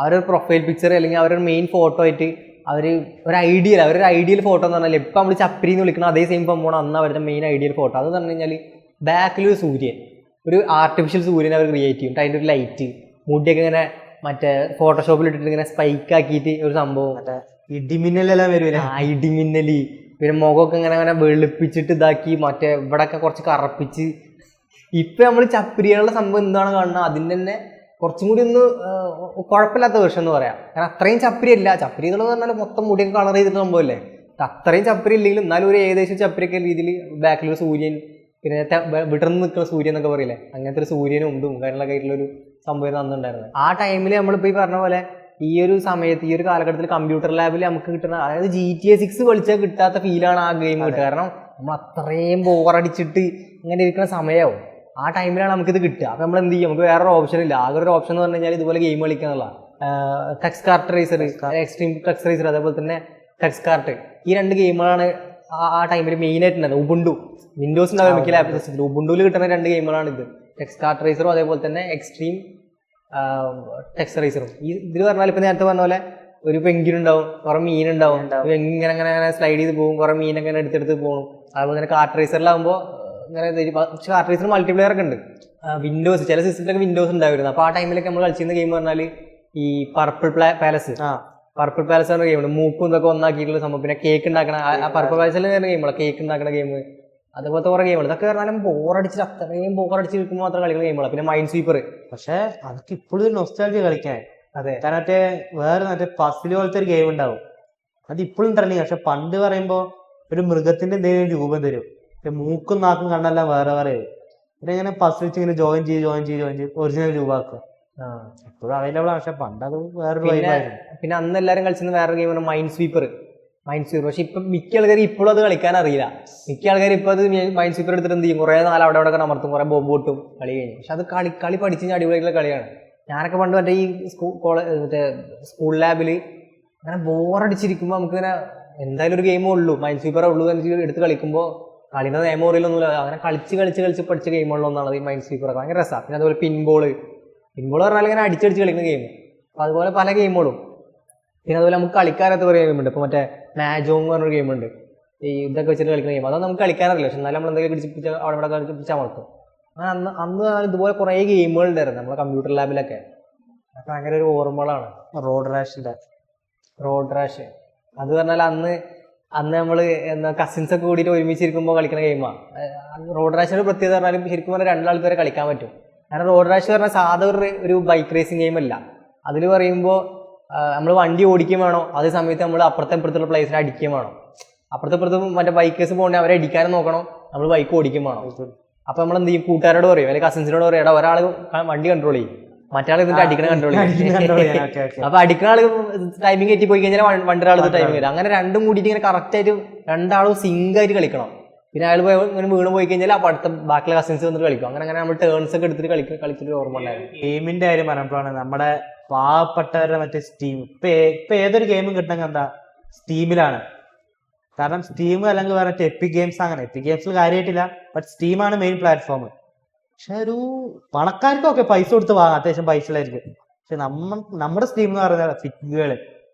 Speaker 2: അവരൊരു പ്രൊഫൈൽ പിക്ചർ അല്ലെങ്കിൽ അവരൊരു മെയിൻ ഫോട്ടോ ആയിട്ട് അവരൊരു ഐഡിയൽ ഫോട്ടോ എന്ന് പറഞ്ഞാൽ ഇപ്പം നമ്മൾ ചപ്രി എന്ന് വിളിക്കണം അതേ സെയിം സംഭവമാണ് അന്ന് അവരുടെ മെയിൻ ഐഡിയൽ ഫോട്ടോ. അതെന്ന് പറഞ്ഞു കഴിഞ്ഞാൽ ബാക്കിലൊരു സൂര്യൻ, ഒരു ആർട്ടിഫിഷ്യൽ സൂര്യൻ അവർ ക്രിയേറ്റ് ചെയ്യും. അതിൻ്റെ ഒരു ലൈറ്റ്, മുടിയൊക്കെ ഇങ്ങനെ മറ്റേ ഫോട്ടോഷോപ്പിൽ ഇട്ടിട്ട് ഇങ്ങനെ സ്പൈക്ക് ആക്കിയിട്ട് ഒരു സംഭവം,
Speaker 1: ഇടിമിന്നലെല്ലാം വരും.
Speaker 2: ഇടിമിന്നലി, പിന്നെ മുഖമൊക്കെ ഇങ്ങനെ വെളുപ്പിച്ചിട്ട് ഇതാക്കി, മറ്റേ ഇവിടെയൊക്കെ കുറച്ച് കറപ്പിച്ച്. ഇപ്പം നമ്മൾ ചപ്രികളുടെ സംഭവം എന്താണ് കാണുന്നത്, അതിൻ്റെ തന്നെ കുറച്ചും കൂടി ഒന്ന് കുഴപ്പമില്ലാത്ത വേർഷൻ എന്ന് പറയാം. കാരണം അത്രയും ചപ്രി അല്ല, ചപ്രി എന്നുള്ളത് പറഞ്ഞാൽ മൊത്തം മുടിയൊക്കെ കളർ ചെയ്തിട്ട് സംഭവമല്ലേ. അത്രയും ചപ്രി ഇല്ലെങ്കിലും എന്നാലും ഒരു ഏകദേശം ചപ്രിയൊക്കെ രീതിയിൽ ബാക്കിലൊരു സൂര്യൻ, പിന്നെ വിടർന്ന് നിൽക്കുന്ന സൂര്യൻ എന്നൊക്കെ പറയില്ലേ, അങ്ങനത്തെ ഒരു സൂര്യനും ഉണ്ടും കാര്യങ്ങളൊക്കെ ആയിട്ടുള്ളൊരു സംഭവം അന്നുണ്ടായിരുന്നത്. ആ ടൈമിൽ നമ്മളിപ്പോൾ ഈ പറഞ്ഞ പോലെ ഈ ഒരു സമയത്ത് ഈ ഒരു കാലഘട്ടത്തിൽ കമ്പ്യൂട്ടർ ലാബിൽ നമുക്ക് കിട്ടുന്ന അതായത് GTA 6 കളിച്ചാൽ കിട്ടാത്ത ഫീലാണ് ആ ഗെയിം കിട്ടുക. കാരണം നമ്മൾ അത്രയും ബോറടിച്ചിട്ട് ഇങ്ങനെ ഇരിക്കുന്ന സമയമാവും. ആ ടൈമിലാണ് നമുക്കിത് കിട്ടുക. അപ്പൊ നമ്മൾ എന്ത് ചെയ്യും? നമുക്ക് വേറൊരു ഓപ്ഷൻ ഇല്ല. ആകെ ഒരു ഓപ്ഷൻ എന്ന് പറഞ്ഞു കഴിഞ്ഞാൽ ഇതുപോലെ ഗെയിം കളിക്കാന്നുള്ള ടെക്സ് കാർട്ട് റേസർ, എക്സ്ട്രീം ടെക്സ് റേസർ, അതേപോലെ തന്നെ ടെക്സ് കാർട്ട്. ഈ 2 ഗെയിമുകളാണ് ആ ടൈമിൽ മെയിൻ ആയിട്ടുണ്ടായത്. ഉബുണ്ടു, വിൻഡോസ് ഉണ്ടാവും മിക്ക ലാപ്പ് സിസ്റ്റത്തിൽ. ഉബുണ്ടുവിൽ കിട്ടുന്ന 2 ഗെയിമുകളാണ് ഇത്, ടെക്സ് കാർട്ട് റേസറും അതേപോലെ തന്നെ എക്സ്ട്രീം ടെക്സ് റേസറും. ഇതിൽ പറഞ്ഞാൽ ഇപ്പൊ നേരത്തെ പറഞ്ഞ പോലെ ഒരു പെൻഗ്വിൻ ഉണ്ടാവും, കുറെ മീനുണ്ടാവും, ഇങ്ങനെ അങ്ങനെ അങ്ങനെ സ്ലൈഡ് ചെയ്ത് പോകും, കുറെ മീനൊക്കെ എടുത്തെടുത്ത് പോകും. അതുപോലെ തന്നെ കാർട്ട് റേസറിലാകുമ്പോൾ ഇങ്ങനെ, പക്ഷെ കാർട്ട് റേസർ മൾട്ടിപ്ലെയർ ഒക്കെ ഉണ്ട്. വിൻഡോസ് ചില സിസ്റ്റത്തിലൊക്കെ വിൻഡോസ് ഉണ്ടായിരുന്നു. അപ്പൊ ആ ടൈമിലൊക്കെ നമ്മൾ കളിച്ചിരുന്ന ഗെയിം പറഞ്ഞാൽ ഈ പർപ്പിൾ പാലസ്. പർപ്പിൾ പാലസ് എന്ന ഗെയിമുണ്ട്, മൂക്കും ഇതൊക്കെ ഒന്നാക്കിയിട്ടുള്ള സംഭവം. പിന്നെ കേക്ക് ഉണ്ടാക്കണ പർപ്പിൾ പാലസിൽ വരുന്ന ഗെയിമുള്ള കേക്ക് ഉണ്ടാക്കുന്ന ഗെയിം, അതുപോലത്തെ കുറെ ഗെയിമുകൾ. ഇതൊക്കെ പറഞ്ഞാലും ബോറടിച്ചിട്ട് അത്രയും ബോറടിച്ചിരിക്കുമ്പോൾ മാത്രം കളിക്കുന്ന ഗെയിമുകളാണ്. പിന്നെ മൈൻഡ് സ്വീപ്പർ.
Speaker 1: പക്ഷെ അതൊക്കെ ഇപ്പോഴും നൊസ്റ്റാൾജിയ കളിക്കാൻ.
Speaker 2: അതെ,
Speaker 1: കാരണം മറ്റേ പസിൽ പോലത്തെ ഒരു ഗെയിം ഉണ്ടാവും, അത് ഇപ്പോഴും ട്രെൻഡിങ്. പക്ഷെ പണ്ട് പറയുമ്പോ ഒരു മൃഗത്തിന്റെ എന്തെങ്കിലും രൂപം തരും, മൂക്കും നാക്കും കണ്ണെല്ലാം വേറെ വേറെ. പിന്നെ ഇങ്ങനെ പസിൽ വെച്ച് ഇങ്ങനെ ജോയിൻ ചെയ്ത് ഒറിജിനൽ രൂപമാക്കുക. ഇപ്പോഴും അവൈലബിൾ ആണ്, പക്ഷെ പണ്ട് അത് വേറൊരു വൈബായിരുന്നു.
Speaker 2: പിന്നെ അന്ന് എല്ലാവരും കളിച്ചിരുന്ന വേറൊരു ഗെയിമാണ് മൈൻഡ് സ്വീപ്പർ. പക്ഷെ ഇപ്പൊ മിക്ക ആൾക്കാർ ഇപ്പോഴും അത് കളിക്കാൻ അറിയില്ല. മിക്ക ആൾക്കാർ ഇപ്പൊ അത് മൈൻഡ് സ്വീപ്പർ എടുത്തിട്ട് എന്ത് ചെയ്യും, കുറെ നാൾ അവിടെ അവിടെ അമർത്തും, കുറെ ബോംബ് പൊട്ടും, കളി കഴിഞ്ഞു. പക്ഷെ അത് കളി പഠിച്ച് കഴിഞ്ഞാൽ അടിപൊളിയായിട്ടുള്ള കളിയാണ്. ഞാനൊക്കെ പണ്ട് മറ്റേ ഈ മറ്റേ സ്കൂൾ ലാബിൽ അങ്ങനെ ബോറടിച്ചിരിക്കുമ്പോൾ നമുക്ക് ഇങ്ങനെ എന്തായാലും ഒരു ഗെയിമേ ഉള്ളൂ, മൈൻഡ് സ്വീപ്പറേ ഉള്ളൂ എന്ന് എടുത്ത് കളിക്കുമ്പോൾ കളിയുടെ നിയമം അറിയില്ലൊന്നുമില്ല. അങ്ങനെ കളിച്ച് പഠിച്ച ഗെയിമുകളിലൊന്നാണ് ഈ മൈൻഡ് സ്വീപ്പറൊക്കെ. ഭയങ്കര രസമാണ്. പിന്നെ അതുപോലെ പിൻബോൾ പറഞ്ഞാൽ ഇങ്ങനെ അടിച്ചടിച്ച് കളിക്കുന്ന ഗെയിം. അപ്പം അതുപോലെ പല ഗെയിമുകളും. പിന്നെ അതുപോലെ നമുക്ക് കളിക്കാനത്ത് കുറേ ഗെയിമുണ്ട്. ഇപ്പോൾ മറ്റേ മാജോങ് എന്ന് പറഞ്ഞൊരു ഗെയിമുണ്ട്, ഈ ഇതൊക്കെ വെച്ചിട്ട് കളിക്കുന്ന ഗെയിം. അതൊന്നും നമുക്ക് കളിക്കാനറിയില്ല, പക്ഷെ എന്നാലും നമ്മൾ എന്തെങ്കിലും പിടിച്ചിട്ട് അവിടെ ഇവിടെ കളിപ്പിച്ച് അമർത്തും. അങ്ങനെ അന്ന് ഇതുപോലെ കുറേ ഗെയിമുകൾ ഉണ്ടായിരുന്നു നമ്മളെ കമ്പ്യൂട്ടർ ലാബിലൊക്കെ. അതൊക്കെ ഭയങ്കര ഒരു ഓർമ്മകളാണ്.
Speaker 1: റോഡ് റാഷ്
Speaker 2: അത് പറഞ്ഞാൽ അന്ന് നമ്മൾ എന്താ കസിൻസ് ഒക്കെ കൂടിയിട്ട് ഒരുമിച്ചിരിക്കുമ്പോൾ കളിക്കുന്ന ഗെയിമാണ്. റോഡ് റാഷിന്റെ പ്രത്യേകത പറഞ്ഞാലും ശരിക്കും പറഞ്ഞാൽ 2 ആൾക്ക് വരെ കളിക്കാൻ പറ്റും. കാരണം റോഡ് റാഷ് പറഞ്ഞാൽ സാധാ ഒരു ബൈക്ക് റേസിംഗ് ഗെയിം അല്ല. അതിൽ പറയുമ്പോൾ നമ്മൾ വണ്ടി ഓടിക്കുകയും വേണം, അതേ സമയത്ത് നമ്മൾ അപ്പുറത്തുള്ള പ്ലേസിനെ അടിക്കുകയും വേണം. അപ്പുറത്തും മറ്റേ ബൈക്കേഴ്സ് പോകണമെങ്കിൽ അവരെ അടിക്കാനും നോക്കണം, നമ്മൾ ബൈക്ക് ഓടിക്കുകയും വേണം. അപ്പൊ നമ്മൾ എന്ത് ചെയ്യും, കൂട്ടുകാരോട് പറയും അല്ലെങ്കിൽ കസിൻസിനോട് പറയും, എടാ ഒരാൾ വണ്ടി കൺട്രോൾ ചെയ്യും, മറ്റാൾ ഇതിന്റെ അടിക്കണ കൺട്രോൾ ചെയ്യും. അപ്പൊ അടിക്കുന്ന ആള് ടൈമിംഗ് എത്തി പോയി കഴിഞ്ഞാൽ വണ്ടൊരാൾ ടൈമിംഗ് വരും. അങ്ങനെ രണ്ടും കൂടിയിട്ട് ഇങ്ങനെ കറക്റ്റ് ആയിട്ട് 2 ആളും സിങ്ക് ആയിട്ട് കളിക്കണം. പിന്നെ അയാൾ ഇങ്ങനെ വീണ് പോയി കഴിഞ്ഞാൽ അപ്പൊ അടുത്ത ബാക്കിയുള്ള കസിൻസ് വന്നിട്ട് കളിക്കും. അങ്ങനെ നമ്മൾ ടേൺസ് ഒക്കെ എടുത്തിട്ട് കളിച്ചിട്ട് ഓർമ്മ ഉണ്ടായിരുന്നു.
Speaker 1: ഗെയിമിന്റെ കാര്യം പറഞ്ഞപ്പോഴാണ് നമ്മുടെ പാവപ്പെട്ടവരുടെ മറ്റേ സ്റ്റീം. ഇപ്പൊ ഏതൊരു ഗെയിമും കിട്ടണമെങ്കിൽ എന്താ, സ്റ്റീമിലാണ്. കാരണം സ്റ്റീം അല്ലെങ്കിൽ വേറെ എപ്പിക് ഗെയിംസ്, അങ്ങനെ എപ്പിക് ഗെയിംസിൽ കാര്യമായിട്ടില്ല, ബട്ട് സ്റ്റീമാണ് മെയിൻ പ്ലാറ്റ്ഫോം. പക്ഷെ ഒരു പണക്കാർക്കൊക്കെ പൈസ കൊടുത്ത് വാങ്ങാം, അത്യാവശ്യം പൈസ ഉള്ളായിരിക്കും. പക്ഷെ നമ്മുടെ സ്റ്റീം എന്ന് പറയുന്നത് ഫിറ്റുകള്.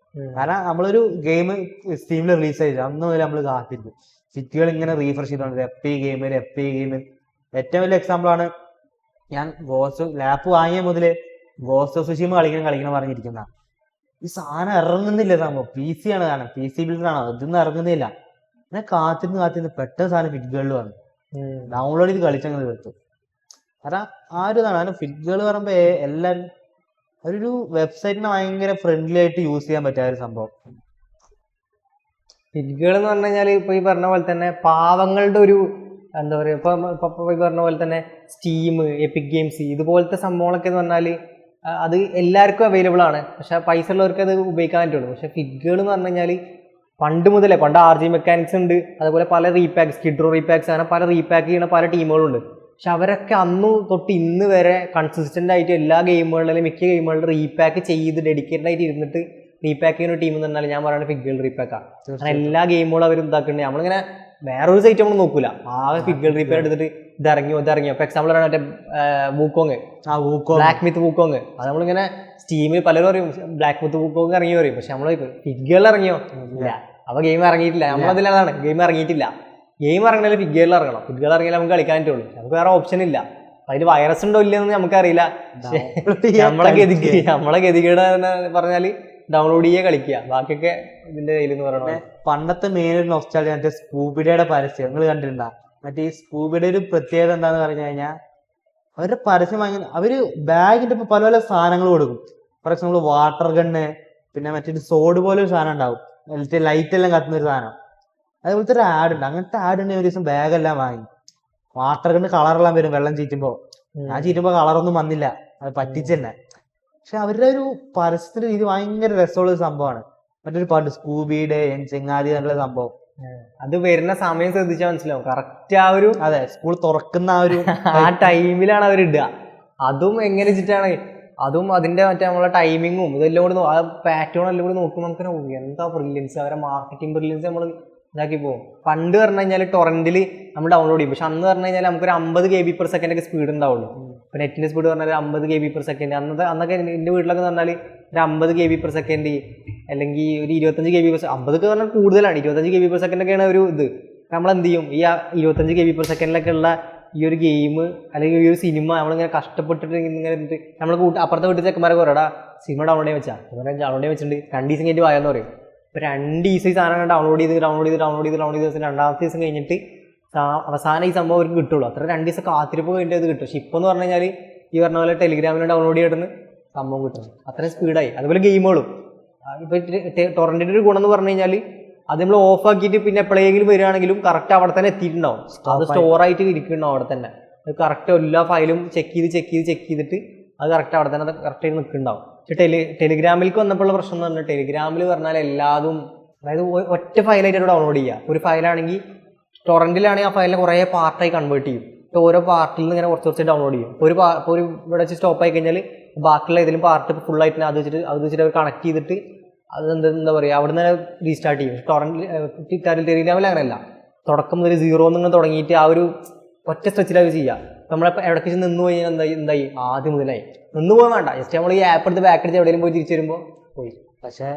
Speaker 1: കാരണം നമ്മളൊരു ഗെയിം സ്റ്റീമിൽ റിലീസ് ചെയ്ത് അന്ന് മുതൽ നമ്മൾ കാത്തിരിക്കും, ഫിറ്റുകൾ ഇങ്ങനെ റീഫ്രഷ് ചെയ്തോണ്ട് എപ്പി ഗെയിം. ഏറ്റവും വലിയ എക്സാമ്പിൾ ആണ് ഞാൻ ലാപ്പ് വാങ്ങിയ മുതല് ഗോസ്റ്റ് ഓഫ് സുഷിമ കളിക്കണം പറഞ്ഞിരിക്കുന്ന. ഈ സാധനം ഇറങ്ങുന്നില്ല, സംഭവം PC ആണ്, കാരണം PC ബിൽഡറാണ്, അതൊന്നും ഇറങ്ങുന്നില്ല. ഞാൻ കാത്തിരുന്ന് പെട്ടെന്ന് സാധനം ഫിറ്റുകളിൽ വന്നു, ഡൗൺലോഡ് ചെയ്ത് കളിച്ചങ്ങനെ തീർത്തു. കാരണം ആ ഒരു ഇതാണ്. കാരണം ഫിറ്റുകൾ പറയുമ്പോ എല്ലാരും ഒരു വെബ്സൈറ്റിനെ ഭയങ്കര ഫ്രണ്ട്ലി ആയിട്ട് യൂസ് ചെയ്യാൻ പറ്റിയ ഒരു സംഭവം.
Speaker 2: ഫിറ്റുകൾ എന്ന് പറഞ്ഞു കഴിഞ്ഞാൽ ഇപ്പൊ ഈ പറഞ്ഞ പോലെ തന്നെ പാവങ്ങളുടെ ഒരു എന്താ പറയുക, ഇപ്പൊ ഈ പറഞ്ഞ പോലെ തന്നെ സ്റ്റീം, എപ്പിക് ഗെയിംസ് ഇതുപോലത്തെ സംഭവങ്ങളൊക്കെ എന്ന് പറഞ്ഞാൽ അത് എല്ലാവർക്കും അവൈലബിൾ ആണ്. പക്ഷെ പൈസ ഉള്ളവർക്ക് അത് ഉപയോഗിക്കാൻ പറ്റുള്ളൂ. പക്ഷെ ഫിറ്റുകൾ എന്ന് പറഞ്ഞു കഴിഞ്ഞാൽ പണ്ട് RG മെക്കാനിക്സ് ഉണ്ട്, അതുപോലെ പല റീപാക്സ്, കിഡ്രോ റീപാക്സ്, അങ്ങനെ പല റീപാക്ക് ചെയ്യുന്ന പല ടീമുകളുണ്ട്. പക്ഷെ അവരൊക്കെ അന്ന് തൊട്ട് ഇന്ന് വരെ കൺസിസ്റ്റന്റ് ആയിട്ട് എല്ലാ ഗെയിമുകളിലും മിക്ക ഗെയിമുകളിലും റീപാക്ക് ചെയ്ത് ഡെഡിക്കേറ്റഡ് ആയിട്ട് ഇരുന്നിട്ട് റീപാക്ക് ചെയ്യുന്ന ടീം എന്ന് പറഞ്ഞാൽ ഞാൻ പറയുന്നത് ഫിറ്റുകൾ റീപാക്കാണ്. അങ്ങനെ എല്ലാ ഗെയിമുകളും അവർ ഇതാക്കുന്നുണ്ട്. നമ്മളിങ്ങനെ വേറൊരു സൈറ്റ് നമ്മൾ നോക്കൂല, ആകെ ഫിറ്റുകൾ റീപാക്ക് എടുത്തിട്ട് ഇറങ്ങിയോ. ഇപ്പൊ എക്സാമ്പിൾ ആണ് മറ്റേ വൂക്കോങ്, ബ്ലാക്ക് മിത്ത് വൂക്കോങ്. അത് നമ്മളിങ്ങനെ സ്റ്റീമിൽ പലരും പറയും ബ്ലാക്ക് മിത്ത് വൂക്കോങ് ഇറങ്ങി പറയും. പക്ഷെ നമ്മൾ ഫിറ്റുകളിൽ ഇറങ്ങിയോ ഇല്ല, അപ്പൊ ഗെയിം ഇറങ്ങിയിട്ടില്ല. നമ്മളതിലാണ് ഗെയിം ഇറങ്ങിയിട്ടില്ല. ഗെയിം ഇറങ്ങിയാലും ഫിറ്റുകളിൽ ഇറങ്ങണം, ഫിറ്റുകൾ ഇറങ്ങിയാൽ നമുക്ക് കളിക്കാൻ പറ്റുള്ളൂ. നമുക്ക് വേറെ ഓപ്ഷൻ ഇല്ല. അതിൽ വൈറസ് ഉണ്ടോ ഇല്ലെന്ന് നമുക്കറിയില്ല. നമ്മളെ ഗതികേട് പറഞ്ഞാല് ഡൗൺലോഡ് ചെയ്യുക, കളിക്കുക, ബാക്കിയൊക്കെ ഇതിന്റെ കയ്യിലെന്ന് പറയണത്.
Speaker 1: പണ്ടത്തെ മെയിൻ ഒരു നൊസ്റ്റാൾജിയ മറ്റേ സ്കൂബിഡയുടെ പരസ്യം നിങ്ങൾ കണ്ടിട്ടുണ്ടാ? മറ്റേ ഈ സ്കൂബിയുടെ ഒരു പ്രത്യേകത എന്താന്ന് പറഞ്ഞു കഴിഞ്ഞാൽ അവരുടെ പരസ്യം വാങ്ങി അവര് ബാഗിന്റെ ഇപ്പൊ പല സാധനങ്ങൾ കൊടുക്കും. ഫോർ എക്സാമ്പിൾ വാട്ടർ ഗണ്ണ്, പിന്നെ മറ്റൊരു സോഡ് പോലെ ഒരു സാധനം ഉണ്ടാവും, ലൈറ്റ് എല്ലാം കത്തുന്ന ഒരു സാധനം. അതേപോലത്തെ ഒരു ആഡ് ഉണ്ട്. അങ്ങനത്തെ ആഡ് ഉണ്ടെങ്കിൽ ഒരു ദിവസം ബാഗെല്ലാം വാങ്ങി. വാട്ടർ ഗണ്ണ് കളറെല്ലാം വരും വെള്ളം ചീറ്റുമ്പോ. ഞാൻ ചീറ്റുമ്പോ കളറൊന്നും വന്നില്ല, അത് പറ്റിച്ചെന്നെ. പക്ഷെ അവരുടെ ഒരു പരസ്യത്തിന്റെ രീതി ഭയങ്കര രസമുള്ള ഒരു സംഭവമാണ്. മറ്റൊരു പാട്ട് സ്കൂബിയുടെ ചെങ്ങാതി എന്നുള്ള സംഭവം,
Speaker 2: അത് വരുന്ന സമയം ശ്രദ്ധിച്ചാൽ മനസ്സിലാവും കറക്റ്റ് ആ ഒരു
Speaker 1: അതെ സ്കൂൾ തുറക്കുന്ന ആ ഒരു
Speaker 2: ആ ടൈമിലാണ് അവർ ഇടുക. അതും എങ്ങനെ വെച്ചിട്ടാണ്, അതും അതിന്റെ മറ്റേ നമ്മളെ ടൈമിങ്ങും ഇതെല്ലാം കൂടി ആ പാറ്റേൺ എല്ലാം കൂടി നോക്കുമ്പോൾ നമുക്ക് എന്താ ബ്രില്യൻസ്, അവരെ മാർക്കറ്റിംഗ് ബ്രില്യൻസ് നമ്മൾ ഇതാക്കി പോകും. പണ്ട് പറഞ്ഞു കഴിഞ്ഞാൽ ടൊറന്റിൽ നമ്മൾ ഡൗൺലോഡ് ചെയ്യും, പക്ഷെ അന്ന് പറഞ്ഞു കഴിഞ്ഞാൽ നമുക്കൊരു 50 kbps ഒക്കെ സ്പീഡ് ഉണ്ടാവുള്ളൂ. ഇപ്പൊ നെറ്റിന്റെ സ്പീഡ് പറഞ്ഞാൽ 50 kbps. അന്നൊക്കെ എന്റെ വീട്ടിലൊക്കെ പറഞ്ഞാൽ ഒരു 50 kbps അല്ലെങ്കിൽ ഒരു 25 kbps. 50 ഒക്കെ പറഞ്ഞാൽ കൂടുതലാണ്. 25 kbps ഒക്കെയാണ് ഒരു ഇത്. നമ്മൾ എന്ത് ചെയ്യും, ഈ 25 kbps ഉള്ള ഈ ഒരു ഗെയിം അല്ലെങ്കിൽ ഈ ഒരു സിനിമ നമ്മളിങ്ങനെ കഷ്ടപ്പെട്ടിട്ട് ഇങ്ങനെ നമ്മൾ അപ്പുറത്തെ വീട്ടിൽ ചെക്കന്മാരെ കുറേടാ സിനിമ ഡൗൺലോഡ് ചെയ്യാൻ വെച്ചാൽ ഡൗൺലോഡ് ചെയ്യാൻ വെച്ചിട്ടുണ്ട് 2 ദിവസം കഴിഞ്ഞിട്ട് വായെന്ന് പറയും. ഇപ്പൊ 2 ദിവസം ഈ സാധനം ഡൗൺലോഡ് ചെയ്ത് രണ്ടാമത്തെ ദിവസം കഴിഞ്ഞിട്ട് അവസാനം ഈ സംഭവം അവർക്ക് കിട്ടുള്ളൂ. അത്ര 2 ദിവസം കാത്തിരിപ്പ് കഴിഞ്ഞിട്ട് അത് കിട്ടും. പക്ഷെ ഇപ്പൊ എന്ന് പറഞ്ഞു കഴിഞ്ഞാൽ ഈ പറഞ്ഞ പോലെ ടെലിഗ്രാമിൽ ഡൗൺലോഡ് ചെയ്തിട്ട് സംഭവം കിട്ടുന്നു. അത്രയും സ്പീഡായി. അതുപോലെ ഗെയിമുകളും ഇപ്പൊ ടൊറന്റിന്റെ ഒരു ഗുണം എന്ന് പറഞ്ഞു കഴിഞ്ഞാൽ അത് നമ്മൾ ഓഫ് ആക്കിയിട്ട് പിന്നെ എപ്പോഴെങ്കിലും വരികയാണെങ്കിലും കറക്റ്റ് അവിടെ തന്നെ എത്തിയിട്ടുണ്ടാവും. അത് സ്റ്റോർ ആയിട്ട് ഇരിക്കുന്നുണ്ടാവും അവിടെ തന്നെ. അത് കറക്റ്റ് എല്ലാ ഫയലും ചെക്ക് ചെയ്തിട്ട് അത് കറക്റ്റ് അവിടെ തന്നെ കറക്റ്റ് ആയിട്ട് നിൽക്കുന്നുണ്ടാവും. പക്ഷെ ടെലിഗ്രാമിലേക്ക് വന്നപ്പോഴുള്ള പ്രശ്നം എന്ന് പറഞ്ഞാൽ ടെലിഗ്രാമിൽ പറഞ്ഞാൽ എല്ലാതും അതായത് ഒറ്റ ഫയലായിട്ട് ഡൗൺലോഡ് ചെയ്യുക. ഒരു ഫയലാണെങ്കിൽ ടൊറന്റിലാണെങ്കിൽ ആ ഫയലിനെ കുറേ പാർട്ടായി കൺവേർട്ട് ചെയ്യും. ഓരോ പാർട്ടിൽ നിന്ന് ഇങ്ങനെ കുറച്ച് ഡൗൺലോഡ് ചെയ്യും. ഒരു ഇവിടെ വെച്ച് സ്റ്റോപ്പ് ആയി കഴിഞ്ഞാൽ ബാക്കിയുള്ള ഏതെങ്കിലും പാർട്ട് ഫുള്ളായിട്ട് അത് വെച്ചിട്ട് അവർ കണക്ട് ചെയ്തിട്ട് അത് എന്താ പറയുക അവിടെ നിന്ന് റീസ്റ്റാർട്ട് ചെയ്യും. ടൊറന്റ് ടെലിഗ്രാമിൽ അങ്ങനെയല്ല, തുടക്കം മുതൽ 0 നിന്ന് തുടങ്ങിയിട്ട് ആ ഒരു ഒറ്റ സ്ട്രെച്ചിലത് ചെയ്യുക. നമ്മളെ ഇടയ്ക്ക് നിന്ന് പോയി എന്തായി ആദ്യം മുതലായി നിന്ന് പോകാൻ വേണ്ട, ജസ്റ്റ് നമ്മൾ ഈ ആപ്പ് എടുത്ത് ബാക്ക് അടിച്ച് എവിടെയെങ്കിലും പോയി തിരിച്ചു വരുമ്പോൾ പോയി.
Speaker 1: പക്ഷെ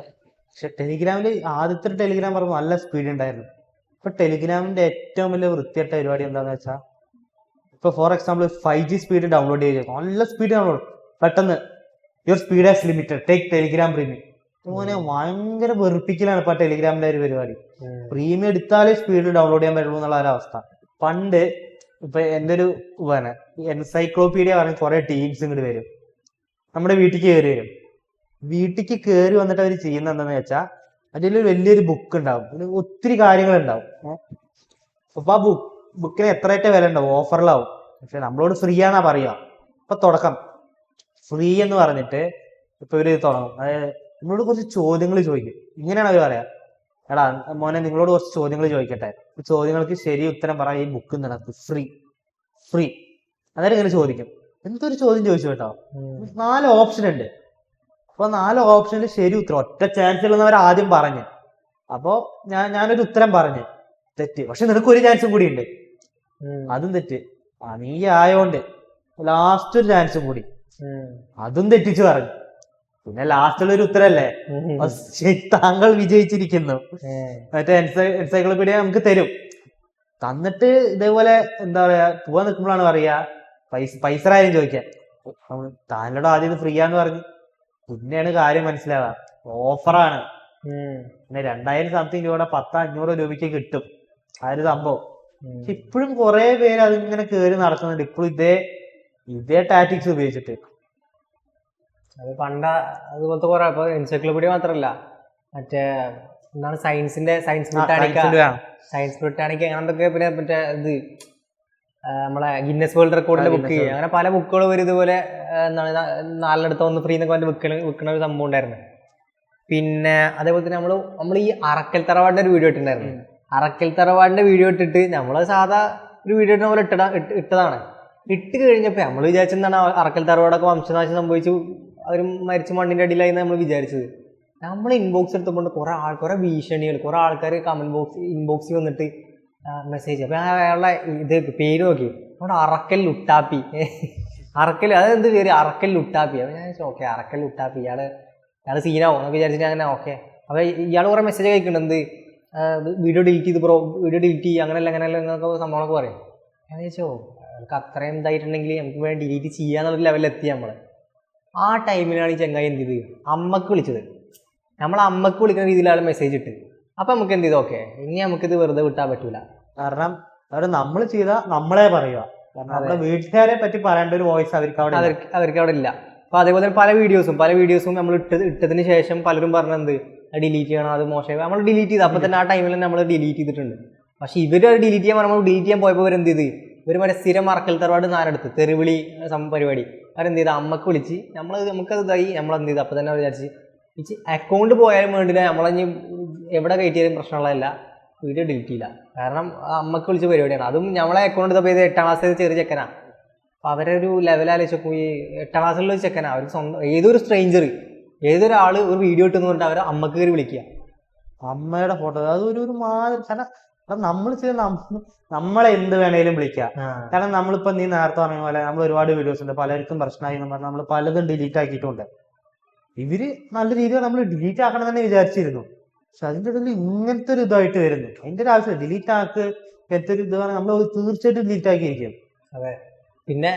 Speaker 1: ടെലിഗ്രാമിൽ ആദ്യത്തെ ടെലിഗ്രാം പറയുമ്പോൾ നല്ല സ്പീഡ് ഉണ്ടായിരുന്നു. ഇപ്പൊ ടെലിഗ്രാമിന്റെ ഏറ്റവും വലിയ വൃത്തിയായിട്ട പരിപാടി എന്താന്ന് വെച്ചാൽ ഇപ്പൊ for example 5G speed download ചെയ്ത് നല്ല സ്പീഡ് ഡൗൺലോഡ് പെട്ടെന്ന് your speed as limited take Telegram premium. അങ്ങനെ ഭയങ്കര വെറുപ്പിക്കലാണ് ഇപ്പൊ ടെലിഗ്രാമിന്റെ ഒരു പരിപാടി. പ്രീമിയം എടുത്താലേ സ്പീഡ് ഡൗൺലോഡ് ചെയ്യാൻ പറ്റുള്ളൂ എന്നുള്ള ഒരവസ്ഥ. പണ്ട് ഇപ്പൊ എൻ്റെ ഒരു എൻസൈക്ലോപീഡിയ പറഞ്ഞ കുറെ ടീംസ് ഇങ്ങോട്ട് വരും, നമ്മുടെ വീട്ടിലേക്ക് കയറി വരും. വീട്ടിലേക്ക് കയറി വന്നിട്ട് അവർ ചെയ്യുന്ന എന്താന്ന് വെച്ചാൽ അതിലൊരു വലിയൊരു ബുക്ക് ഉണ്ടാവും, അതിൽ ഒത്തിരി കാര്യങ്ങൾ ഉണ്ടാവും. അപ്പൊ ആ ബുക്കിന് എത്രയൊക്കെ വില ഉണ്ടാവും, ഓഫറിലാവും. പക്ഷെ നമ്മളോട് ഫ്രീ ആണെന്നാ പറയുക. ഇപ്പൊ തുടക്കം ഫ്രീ എന്ന് പറഞ്ഞിട്ട് ഇപ്പൊ ഇവര് തുടങ്ങും. അതായത് നമ്മളോട് കുറച്ച് ചോദ്യങ്ങൾ ചോദിക്കും. ഇങ്ങനെയാണ് അവർ പറയാ, എടാ മോനെ നിങ്ങളോട് കുറച്ച് ചോദ്യങ്ങൾ ചോദിക്കട്ടെ, ചോദ്യങ്ങൾക്ക് ശരി ഉത്തരം പറയാൻ ഈ ബുക്ക് നടക്കും ഫ്രീ. അന്നേരം ഇങ്ങനെ ചോദിക്കും. എന്തൊരു ചോദ്യം ചോദിച്ചു കേട്ടോ, 4 ഓപ്ഷൻ ഉണ്ട്. അപ്പൊ 4 ഓപ്ഷനിൽ ശരി ഉത്തരം ഒറ്റ ചാൻസ് ഉള്ളവർ ആദ്യം പറഞ്ഞു. അപ്പോ ഞാനൊരു ഉത്തരം പറഞ്ഞു, തെറ്റ്. പക്ഷെ നിനക്ക് ഒരു ചാൻസും കൂടി ഉണ്ട്, അതും തെറ്റ്. നീ ആയോണ്ട് ലാസ്റ്റ് ഒരു ചാൻസും കൂടി, അതും തെറ്റിച്ച് പറഞ്ഞു. പിന്നെ ലാസ്റ്റുള്ള ഒരു ഉത്തരല്ലേ, താങ്കൾ വിജയിച്ചിരിക്കുന്നു. മറ്റേ എൻസൈക്ലോപീഡിയ നമുക്ക് തരും. തന്നിട്ട് ഇതേപോലെ എന്താ പറയാ പോവാൻ നിൽക്കുമ്പോഴാണ് പറയാ പൈസ ആരും ചോദിക്കാൻ, താങ്കളുടെ ആദ്യം ഇത് ഫ്രീ ആന്ന് പറഞ്ഞു. പിന്നെയാണ് കാര്യം മനസ്സിലാവുക, ഓഫറാണ്. പിന്നെ 2000 സംതിങ് രൂപയുടെ 1000-500 രൂപയ്ക്ക് കിട്ടും ആ ഒരു സംഭവം. പക്ഷെ ഇപ്പോഴും കുറെ പേര് അതിങ്ങനെ കയറി നടക്കുന്നുണ്ട് ഇപ്പോഴും ഇതേ ടാറ്റിക്സ് ഉപയോഗിച്ചിട്ട്.
Speaker 2: അത് അതുപോലത്തെ കുറെ ഇപ്പൊ എൻസൈക്ലോപീഡിയ മാത്രല്ല, മറ്റേ എന്താണ് സയൻസ് ബ്രിട്ടാനിക്ക അങ്ങനത്തൊക്കെ, പിന്നെ മറ്റേ ഇത് നമ്മളെ ഗിന്നസ് വേൾഡ് റെക്കോർഡിന്റെ ബുക്ക്, അങ്ങനെ പല ബുക്കുകൾ വരും ഇതുപോലെ. എന്താണ് 4 1 ഫ്രീ എന്നൊക്കെ പറഞ്ഞ് വിൽക്കുന്ന ഒരു സംഭവം ഉണ്ടായിരുന്നു. പിന്നെ അതേപോലെ തന്നെ നമ്മൾ ഈ അറക്കൽ തറവാടിന്റെ ഒരു വീഡിയോ ഇട്ടിട്ടുണ്ടായിരുന്നു. അറക്കൽ തറവാടിന്റെ വീഡിയോ ഇട്ടിട്ട് നമ്മള് സാധാ ഒരു വീഡിയോ ഇട്ട പോലെ ഇട്ടതാണ്. ഇട്ട് കഴിഞ്ഞപ്പോ നമ്മൾ വിചാരിച്ചെന്താണ് അറക്കൽ തറവാടൊക്കെ വംശനാശം സംഭവിച്ചു, അവർ മരിച്ച മണ്ണിന്റെ അടിയിലായി നമ്മൾ വിചാരിച്ചത്. നമ്മൾ ഇൻബോക്സ് എടുത്തുകൊണ്ട് കുറെ ഭീഷണികൾ, കുറെ ആൾക്കാർ ഇൻബോക്സിൽ വന്നിട്ട് മെസ്സേജ്. അപ്പൊ അയാളുടെ ഇത് പേര് നോക്കി, നമ്മുടെ അറക്കൽ ലുട്ടാപ്പി. അറക്കൽ അതെന്ത് പേര്, അറക്കൽ ലുട്ടാപ്പി. അപ്പൊ ഞാൻ ഓക്കെ അറക്കൽ ലുട്ടാപ്പി, ഇയാള് സീനാവും എന്നൊക്കെ വിചാരിച്ചിട്ട് അങ്ങനെ ഓക്കെ. അപ്പൊ ഇയാൾ കുറെ മെസ്സേജ് കഴിക്കുന്നുണ്ട്, എന്ത് വീഡിയോ ഡിലീറ്റ് ചെയ്യും അങ്ങനെയല്ല എന്നൊക്കെ സംഭവങ്ങളൊക്കെ പറയും. ഞാൻ ചോദിച്ചോ നമുക്ക് അത്രയും ഇതായിട്ടുണ്ടെങ്കിൽ നമുക്ക് വേണ്ടി ഡിലീറ്റ് ചെയ്യാന്നുള്ള ലെവലിൽ എത്തി നമ്മള്. ആ ടൈമിലാണ് ഈ ചെങ്ങായി എന്ത് ചെയ്ത് അമ്മക്ക് വിളിച്ചത്. നമ്മൾ അമ്മക്ക് വിളിക്കുന്ന രീതിയിലാണ് മെസ്സേജ് ഇട്ട്. അപ്പൊ നമുക്ക് എന്ത് ചെയ്ത് ഓക്കെ ഇനി നമുക്കിത് വെറുതെ വിട്ടാൻ പറ്റൂല.
Speaker 1: കാരണം നമ്മൾ ചെയ്ത നമ്മളെ പറയുക, നമ്മുടെ വീട്ടുകാരെ പറ്റി പറയേണ്ട ഒരു വോയിസ് അവർക്ക്
Speaker 2: അവിടെ ഇല്ല. അപ്പൊ അതേപോലെ പല വീഡിയോസും നമ്മൾ ഇട്ടതിന് ശേഷം പലരും പറഞ്ഞത് ഡിലീറ്റ് ചെയ്യണം, അത് മോശമായി. നമ്മൾ ഡിലീറ്റ് ചെയ്ത് അപ്പൊ തന്നെ ആ ടൈമിൽ തന്നെ നമ്മൾ ഡിലീറ്റ് ചെയ്തിട്ടുണ്ട്. പക്ഷെ ഇവര് ഡിലീറ്റ് ചെയ്യാൻ പറഞ്ഞാൽ ഡിലീറ്റ് ചെയ്യാൻ പോയപ്പോൾ ഇവരെന്ത് ചെയ്ത് ഒരു മറ്റേ സ്ഥിരം അറക്കൽ തറവാട് നാലെടുത്ത് തെരുവിളി പരിപാടി അവരെന്ത് ചെയ്ത് അമ്മക്ക് വിളിച്ച് നമുക്കത് ഇതായി നമ്മളെന്ത് ചെയ്ത് അപ്പം തന്നെ വിചാരിച്ച് അക്കൗണ്ട് പോയാലും വേണ്ടില്ല നമ്മളഞ്ഞ് എവിടെ കയറ്റിയാലും പ്രശ്നമുള്ളതല്ല, വീഡിയോ ഡിലീറ്റ് ചെയ്യില്ല. കാരണം അമ്മക്ക് വിളിച്ച പരിപാടിയാണ്. അതും നമ്മളെ അക്കൗണ്ട് ഇതപ്പോൾ ഇത് 8ാം ക്ലാസ്സിൽ ചെറിയ ചെക്കനാണ്. അപ്പോൾ അവരൊരു ലെവലാലോചിച്ചപ്പോൾ ഈ 8ാം ക്ലാസ്സിലുള്ള ചെക്കനാണ്. അവർ സ്വന്തം ഏതൊരു സ്ട്രേഞ്ചർ ഏതൊരാൾ ഒരു വീഡിയോ ഇട്ടെന്ന് പറഞ്ഞിട്ട് അവരെ അമ്മക്ക് കയറി വിളിക്കുക,
Speaker 1: അമ്മയുടെ ഫോട്ടോ. അതൊരു മാതിരി. കാരണം നമ്മൾ ചെയ്ത് നമ്മളെ എന്ത് വേണേലും വിളിക്കാം. കാരണം നമ്മളിപ്പോ നീ നേരത്തെ പറഞ്ഞ പോലെ നമ്മൾ ഒരുപാട് വീഡിയോസ് ഉണ്ട്, പലർക്കും പ്രശ്നമായി എന്ന് പറഞ്ഞാൽ നമ്മൾ പലതും ഡിലീറ്റ് ആക്കിയിട്ടുണ്ട്. ഇവര് നല്ല രീതിയിൽ നമ്മൾ ഡിലീറ്റ് ആക്കണം തന്നെ വിചാരിച്ചിരുന്നു. പക്ഷെ അതിന്റെ ഇടയിൽ ഇങ്ങനത്തെ ഒരു ഇതായിട്ട് വരുന്നു. അതിന്റെ ഒരു ആവശ്യം ഡിലീറ്റ് ആക്ക് ഇങ്ങനത്തെ ഒരു ഇത് നമ്മൾ തീർച്ചയായിട്ടും ഡിലീറ്റ് ആക്കിയിരിക്കും.
Speaker 2: അതെ.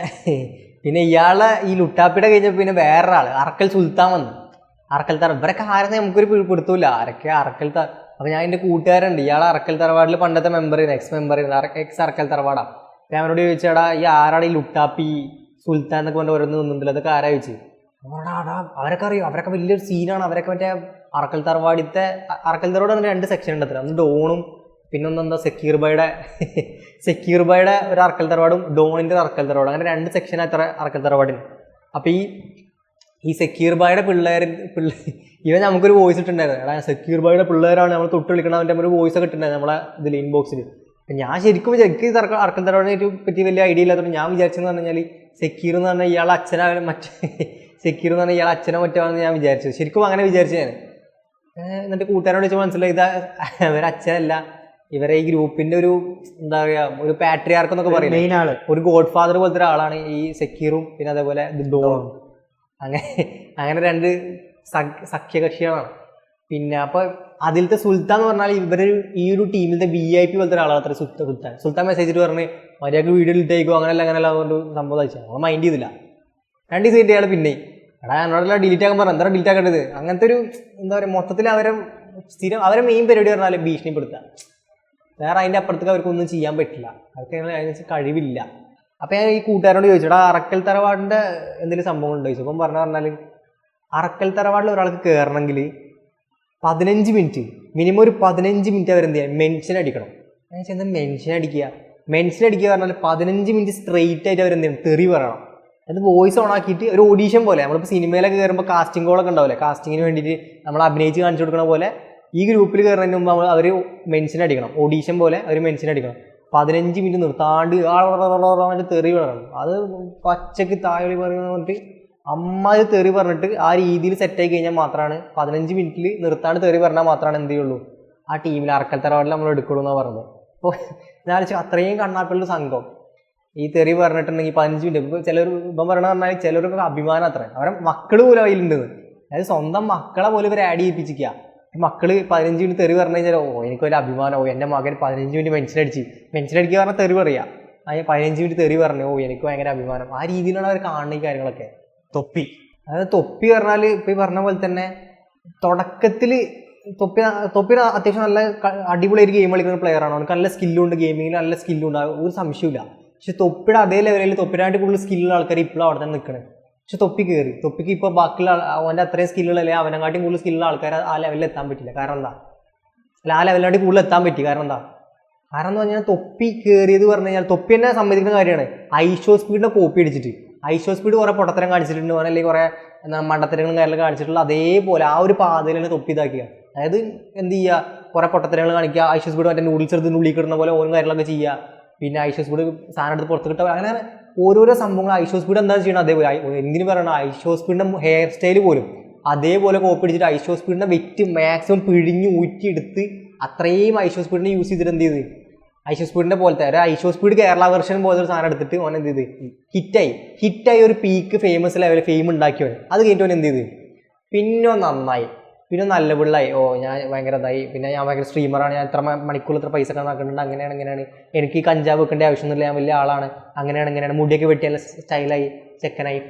Speaker 2: പിന്നെ ഇയാളെ ഈ ലുട്ടാപ്പിയുടെ കഴിഞ്ഞപ്പോൾ പിന്നെ വേറൊരാള് അറക്കൽ സുൽത്താൻ വന്നു. അറക്കൽ തറ ഇവരൊക്കെ ആരെന്ന് നമുക്കൊരു പിടുത്തൂല്ല, ആരൊക്കെ അറക്കൽ അപ്പൊ ഞാൻ എൻ്റെ കൂട്ടുകാരുണ്ട്, ഇയാളെ അറക്കൽ തറവാടിൽ പണ്ടത്തെ മെമ്പർ എക്സ് അറക്കൽ തറവാടാണ്. അപ്പൊ അവനോട് ചോദിച്ചാടാ ഈ ആരാടാ ഈ ലുട്ടാപ്പി സുൽത്താൻ എന്നൊക്കെ പറഞ്ഞ ഓരോന്ന് നിന്നില്ല, അതൊക്കെ ആരാ ചോദിച്ചു. അവരൊക്കെ അറിയും, അവരൊക്കെ വലിയൊരു സീനാണ്. അവരൊക്കെ മറ്റേ അറക്കൽ തറവാട് 2 സെക്ഷൻ ഉണ്ട് അത്ര. ഒന്ന് ഡോണും പിന്നെ ഒന്നെന്താ സക്കീർ ബൈയുടെ ഒരു അറക്കൽ തറവാടും ഡോണിന്റെ ഒരു അറക്കൽ തറവാടും, അങ്ങനെ 2 സെക്ഷനാണ് അത്ര അറക്കൽ തറവാടിന്. അപ്പൊ ഈ സക്കീർ ബായുടെ ഇവൻ നമുക്കൊരു വോയിസ് ഇട്ടുണ്ടായിരുന്നു. എടാ സക്കീർ ബായുടെ പിള്ളേരാണ് നമ്മൾ തൊട്ട് വിളിക്കണം, അവൻ്റെ ഒരു വോയിസ് ഒക്കെ ഇട്ടുണ്ടായിരുന്നു നമ്മളെ ഇതിൽ ഇൻബോക്സിൽ. ഞാൻ ശരിക്കും അറക്കൽ തറവാടിനെ പറ്റി വലിയ ഐഡിയ ഇല്ലാത്തതുകൊണ്ട് ഞാൻ വിചാരിച്ചെന്ന് പറഞ്ഞു കഴിഞ്ഞാൽ സക്കീർ എന്ന് പറഞ്ഞാൽ ഇയാളെ അച്ഛനോ മറ്റാണെന്ന് ഞാൻ വിചാരിച്ചു. ശരിക്കും അങ്ങനെ വിചാരിച്ചു ഞാൻ. എന്നിട്ട് കൂട്ടുകാരോട് വെച്ച് മനസ്സിലായി ഇത് ഇവരെ അച്ഛനല്ല, ഇവരെ ഈ ഗ്രൂപ്പിന്റെ ഒരു എന്താ പറയാ ഒരു പാട്രിയാർക്ക് എന്നൊക്കെ പറയും, മെയിൻ ആള്, ഒരു ഗോഡ് ഫാദർ പോലത്തെ ഒരാളാണ് ഈ സക്കീറും പിന്നെ അതേപോലെ ഡോണും. അങ്ങനെ 2 സഖ്യകക്ഷികളാണ്. പിന്നെ അപ്പൊ അതിലത്തെ സുൽത്താൻ എന്ന് പറഞ്ഞാൽ ഇവര് ഈ ഒരു ടീമിലത്തെ VIP പോലത്തെ ഒരാളാണ് അത്ര സുൽത്താൻ മെസ്സേജ് ഇട്ട് പറഞ്ഞ് മര്യാദക്ക് വീഡിയോ ഇട്ടേക്കോ അങ്ങനെയല്ല കൊണ്ട് സംഭവം അയച്ചാൽ നമ്മൾ മൈൻഡ് ചെയ്തില്ല. 2 ദിവസം കിട്ടിയ പിന്നെ എടാ എന്നോടല്ല ഡിലീറ്റ് ആക്കാൻ പറഞ്ഞ എന്താ ഡിലീറ്റ് ആക്കേണ്ടത്. അങ്ങനത്തെ ഒരു എന്താ പറയുക മൊത്തത്തിൽ അവരെ മെയിൻ പരിപാടി പറഞ്ഞാൽ ഭീഷണിപ്പെടുത്തുക, വേറെ അതിൻ്റെ അപ്പുറത്തേക്ക് അവർക്കൊന്നും ചെയ്യാൻ പറ്റില്ല, അവർക്ക് അതിനനുസരിച്ച് കഴിവില്ല. അപ്പം ഞാൻ ഈ കൂട്ടുകാരോട് ചോദിച്ചടാ അറക്കൽ തറവാടിൻ്റെ എന്തെങ്കിലും സംഭവം ഉണ്ടോ ചോദിച്ചു. അപ്പം പറഞ്ഞാൽ അറക്കൽ തറവാടിൽ ഒരാൾക്ക് കയറണമെങ്കിൽ 15 മിനിറ്റ് മിനിമം ഒരു 15 മിനിറ്റ് അവരെന്ത് ചെയ്യുക മെൻഷൻ അടിക്കണം. ഞാൻ എന്താ മെൻഷൻ അടിക്കുക പറഞ്ഞാൽ 15 മിനിറ്റ് സ്ട്രെയിറ്റ് ആയിട്ട് അവരെന്ത് ചെയ്യണം തെറി പറയണം. അത് വോയിസ് ഓൺ ആക്കിയിട്ട് ഒരു ഓഡീഷൻ പോലെ നമ്മളിപ്പോൾ സിനിമയിലൊക്കെ കയറുമ്പോൾ കാസ്റ്റിംഗ് കോളൊക്കെ ഉണ്ടാവില്ലേ, കാസ്റ്റിങ്ങിന് വേണ്ടിയിട്ട് നമ്മൾ അഭിനയിച്ച് കാണിച്ചു കൊടുക്കണ പോലെ ഈ ഗ്രൂപ്പിൽ കയറുന്നതിന് മുമ്പ് അവർ മെൻഷൻ അടിക്കണം, ഓഡീഷൻ പോലെ അവർ മെൻഷൻ അടിക്കണം. 15 മിനിറ്റ് നിർത്താണ്ട് ആളെ തെറി പറയണം. അത് പച്ചക്ക് താഴെ പറഞ്ഞിട്ട് അമ്മാതിരി തെറി പറഞ്ഞിട്ട് ആ രീതിയിൽ സെറ്റായി കഴിഞ്ഞാൽ മാത്രമാണ് 15 മിനിറ്റിൽ നിർത്താണ്ട് തെറി പറഞ്ഞാൽ മാത്രമാണ് എന്ത് ചെയ്യുള്ളൂ ആ ടീമിൽ അറക്കൽ തറവാടിൽ നമ്മൾ എടുക്കുള്ളൂ എന്നാണ് പറഞ്ഞത്. അപ്പോൾ ഞാൻ അത്രയും കണ്ണാപ്പിള്ള സംഘം ഈ തെറി പറഞ്ഞിട്ടുണ്ടെങ്കിൽ 15 മിനിറ്റ് ഇപ്പോൾ ചിലർ ഇപ്പം പറയണ പറഞ്ഞാൽ ചിലർക്ക് അഭിമാനം അത്ര അവരെ മക്കൾ പോലും അതിലുണ്ടെന്ന്, അതായത് സ്വന്തം മക്കളെ പോലും ഇവർ ആഡ് ചെയ്യിപ്പിച്ചിരിക്കുക. മക്കള് 15 മിനിറ്റ് തെറി പറഞ്ഞു കഴിഞ്ഞാൽ എനിക്ക് വലിയ അഭിമാനം, എൻ്റെ മകൻ 15 മിനിറ്റ് മെൻഷനടിക്കുക പറഞ്ഞാൽ തെറി പറയാ, 15 മിനിറ്റ് തെറി പറഞ്ഞു എനിക്ക് ഭയങ്കര അഭിമാനം. ആ രീതിയിലാണ് അവർ കാണുന്ന ഈ കാര്യങ്ങളൊക്കെ. അതായത് തൊപ്പി പറഞ്ഞാൽ ഇപ്പം ഈ പറഞ്ഞ പോലെ തന്നെ തുടക്കത്തിൽ തൊപ്പി അത്യാവശ്യം നല്ല അടിപൊളിയായിട്ട് ഗെയിം കളിക്കുന്ന പ്ലെയറാണ്, അവർക്ക് നല്ല സ്കില്ലുണ്ട്, ഗെയിമിങ്ങിൽ നല്ല സ്കില്ലുണ്ട്, ഒരു സംശയമില്ല. പക്ഷെ തൊപ്പിയുടെ അതേ ലെവലിൽ തൊപ്പിനായിട്ട് കൂടുതൽ സ്കില്ലുള്ള ആൾക്കാർ ഇപ്പോഴും അവിടെ തന്നെ നിൽക്കണേ. പക്ഷെ തൊപ്പിക്ക് ഇപ്പോൾ ബാക്കിയുള്ള അവൻ്റെ അത്രയും സ്കില്ലുള്ളല്ലേ അവനെക്കാട്ടിയും കൂടുതൽ സ്കില്ലുള്ള ആൾക്കാർ ആ ലെവലിൽ എത്താൻ പറ്റില്ല. കാരണം എന്താ അല്ല ആ ലെവലിനായിട്ട് കൂടുതൽ എത്താൻ പറ്റി. കാരണം എന്ന് പറഞ്ഞാൽ തൊപ്പി കയറിയത് പറഞ്ഞു കഴിഞ്ഞാൽ തൊപ്പി തന്നെ സമ്മതിക്കുന്ന കാര്യമാണ്. ഐഷോ സ്പീഡിനെ കോപ്പി അടിച്ചിട്ട് ഐഷോ സ്പീഡ് കുറേ പൊട്ടത്തരം കാണിച്ചിട്ടുണ്ട്, അല്ലെങ്കിൽ കുറേ മണ്ടത്തരങ്ങളും കാര്യങ്ങളും കാണിച്ചിട്ടുള്ള അതേപോലെ ആ ഒരു പാതയിൽ തന്നെ തൊപ്പി ഇതാക്കുക. അതായത് എന്ത് ചെയ്യുക, കുറേ പൊട്ടത്തരങ്ങൾ കാണിക്കുക, ഐഷോ സ്പീഡ് മറ്റേ നൂഡിൽസ് എടുത്ത് ഉള്ളിൽ കിട്ടുന്ന പോലെ ഓരോ കാര്യങ്ങളൊക്കെ ചെയ്യുക, പിന്നെ ഐഷോ സ്പീഡ് സാധനം എടുത്ത് പുറത്ത് കിട്ടുക, അങ്ങനെ ഓരോരോ സംഭവങ്ങൾ. ഐഷോ സ്പീഡ് എന്താ ചെയ്യണം അതേപോലെ എന്തിനു പറയണം, ഐഷോ സ്പീഡിൻ്റെ ഹെയർ സ്റ്റൈൽ പോലും അതേപോലെ കോപ്പി അടിച്ചിട്ട് ഐഷോ സ്പീഡിൻ്റെ വെറ്റ് മാക്സിമം പിഴിഞ്ഞ് ഊറ്റിയെടുത്ത് അത്രയും ഐഷോ സ്പീഡിനെ യൂസ് ചെയ്തിട്ട് എന്ത് ചെയ്ത് ഐഷോ സ്പീഡിൻ്റെ പോലത്തെ ഒരു ഐഷോ സ്പീഡ് കേരള വെർഷൻ പോലത്തെ ഒരു സാധനം എടുത്തിട്ട് ഓൻ എന്ത് ചെയ്ത് ഹിറ്റായി ഒരു പീക്ക് ഫേമസ് ലെവൽ ഫെയിം ഉണ്ടാക്കിയവൻ. അത് കഴിഞ്ഞിട്ട് ഓൻ എന്ത് ചെയ്ത് പിന്നെ നന്നായി, പിന്നെ നല്ല പിള്ളായി, ഞാൻ ഭയങ്കര ഇതായി, പിന്നെ ഞാൻ ഭയങ്കര സ്ട്രീമറാണ്, ഞാൻ ഇത്ര മണിക്കൂർ ഇത്ര പൈസ ഒക്കെ നടക്കുന്നുണ്ട്, അങ്ങനെയാണ് എനിക്ക് കഞ്ചാവ് വെക്കേണ്ട ആവശ്യമൊന്നുമില്ല, ഞാൻ വലിയ ആളാണ്, അങ്ങനെയാണ് മുടിയൊക്കെ വെട്ടി നല്ല സ്റ്റൈലായി ചെക്കനായി,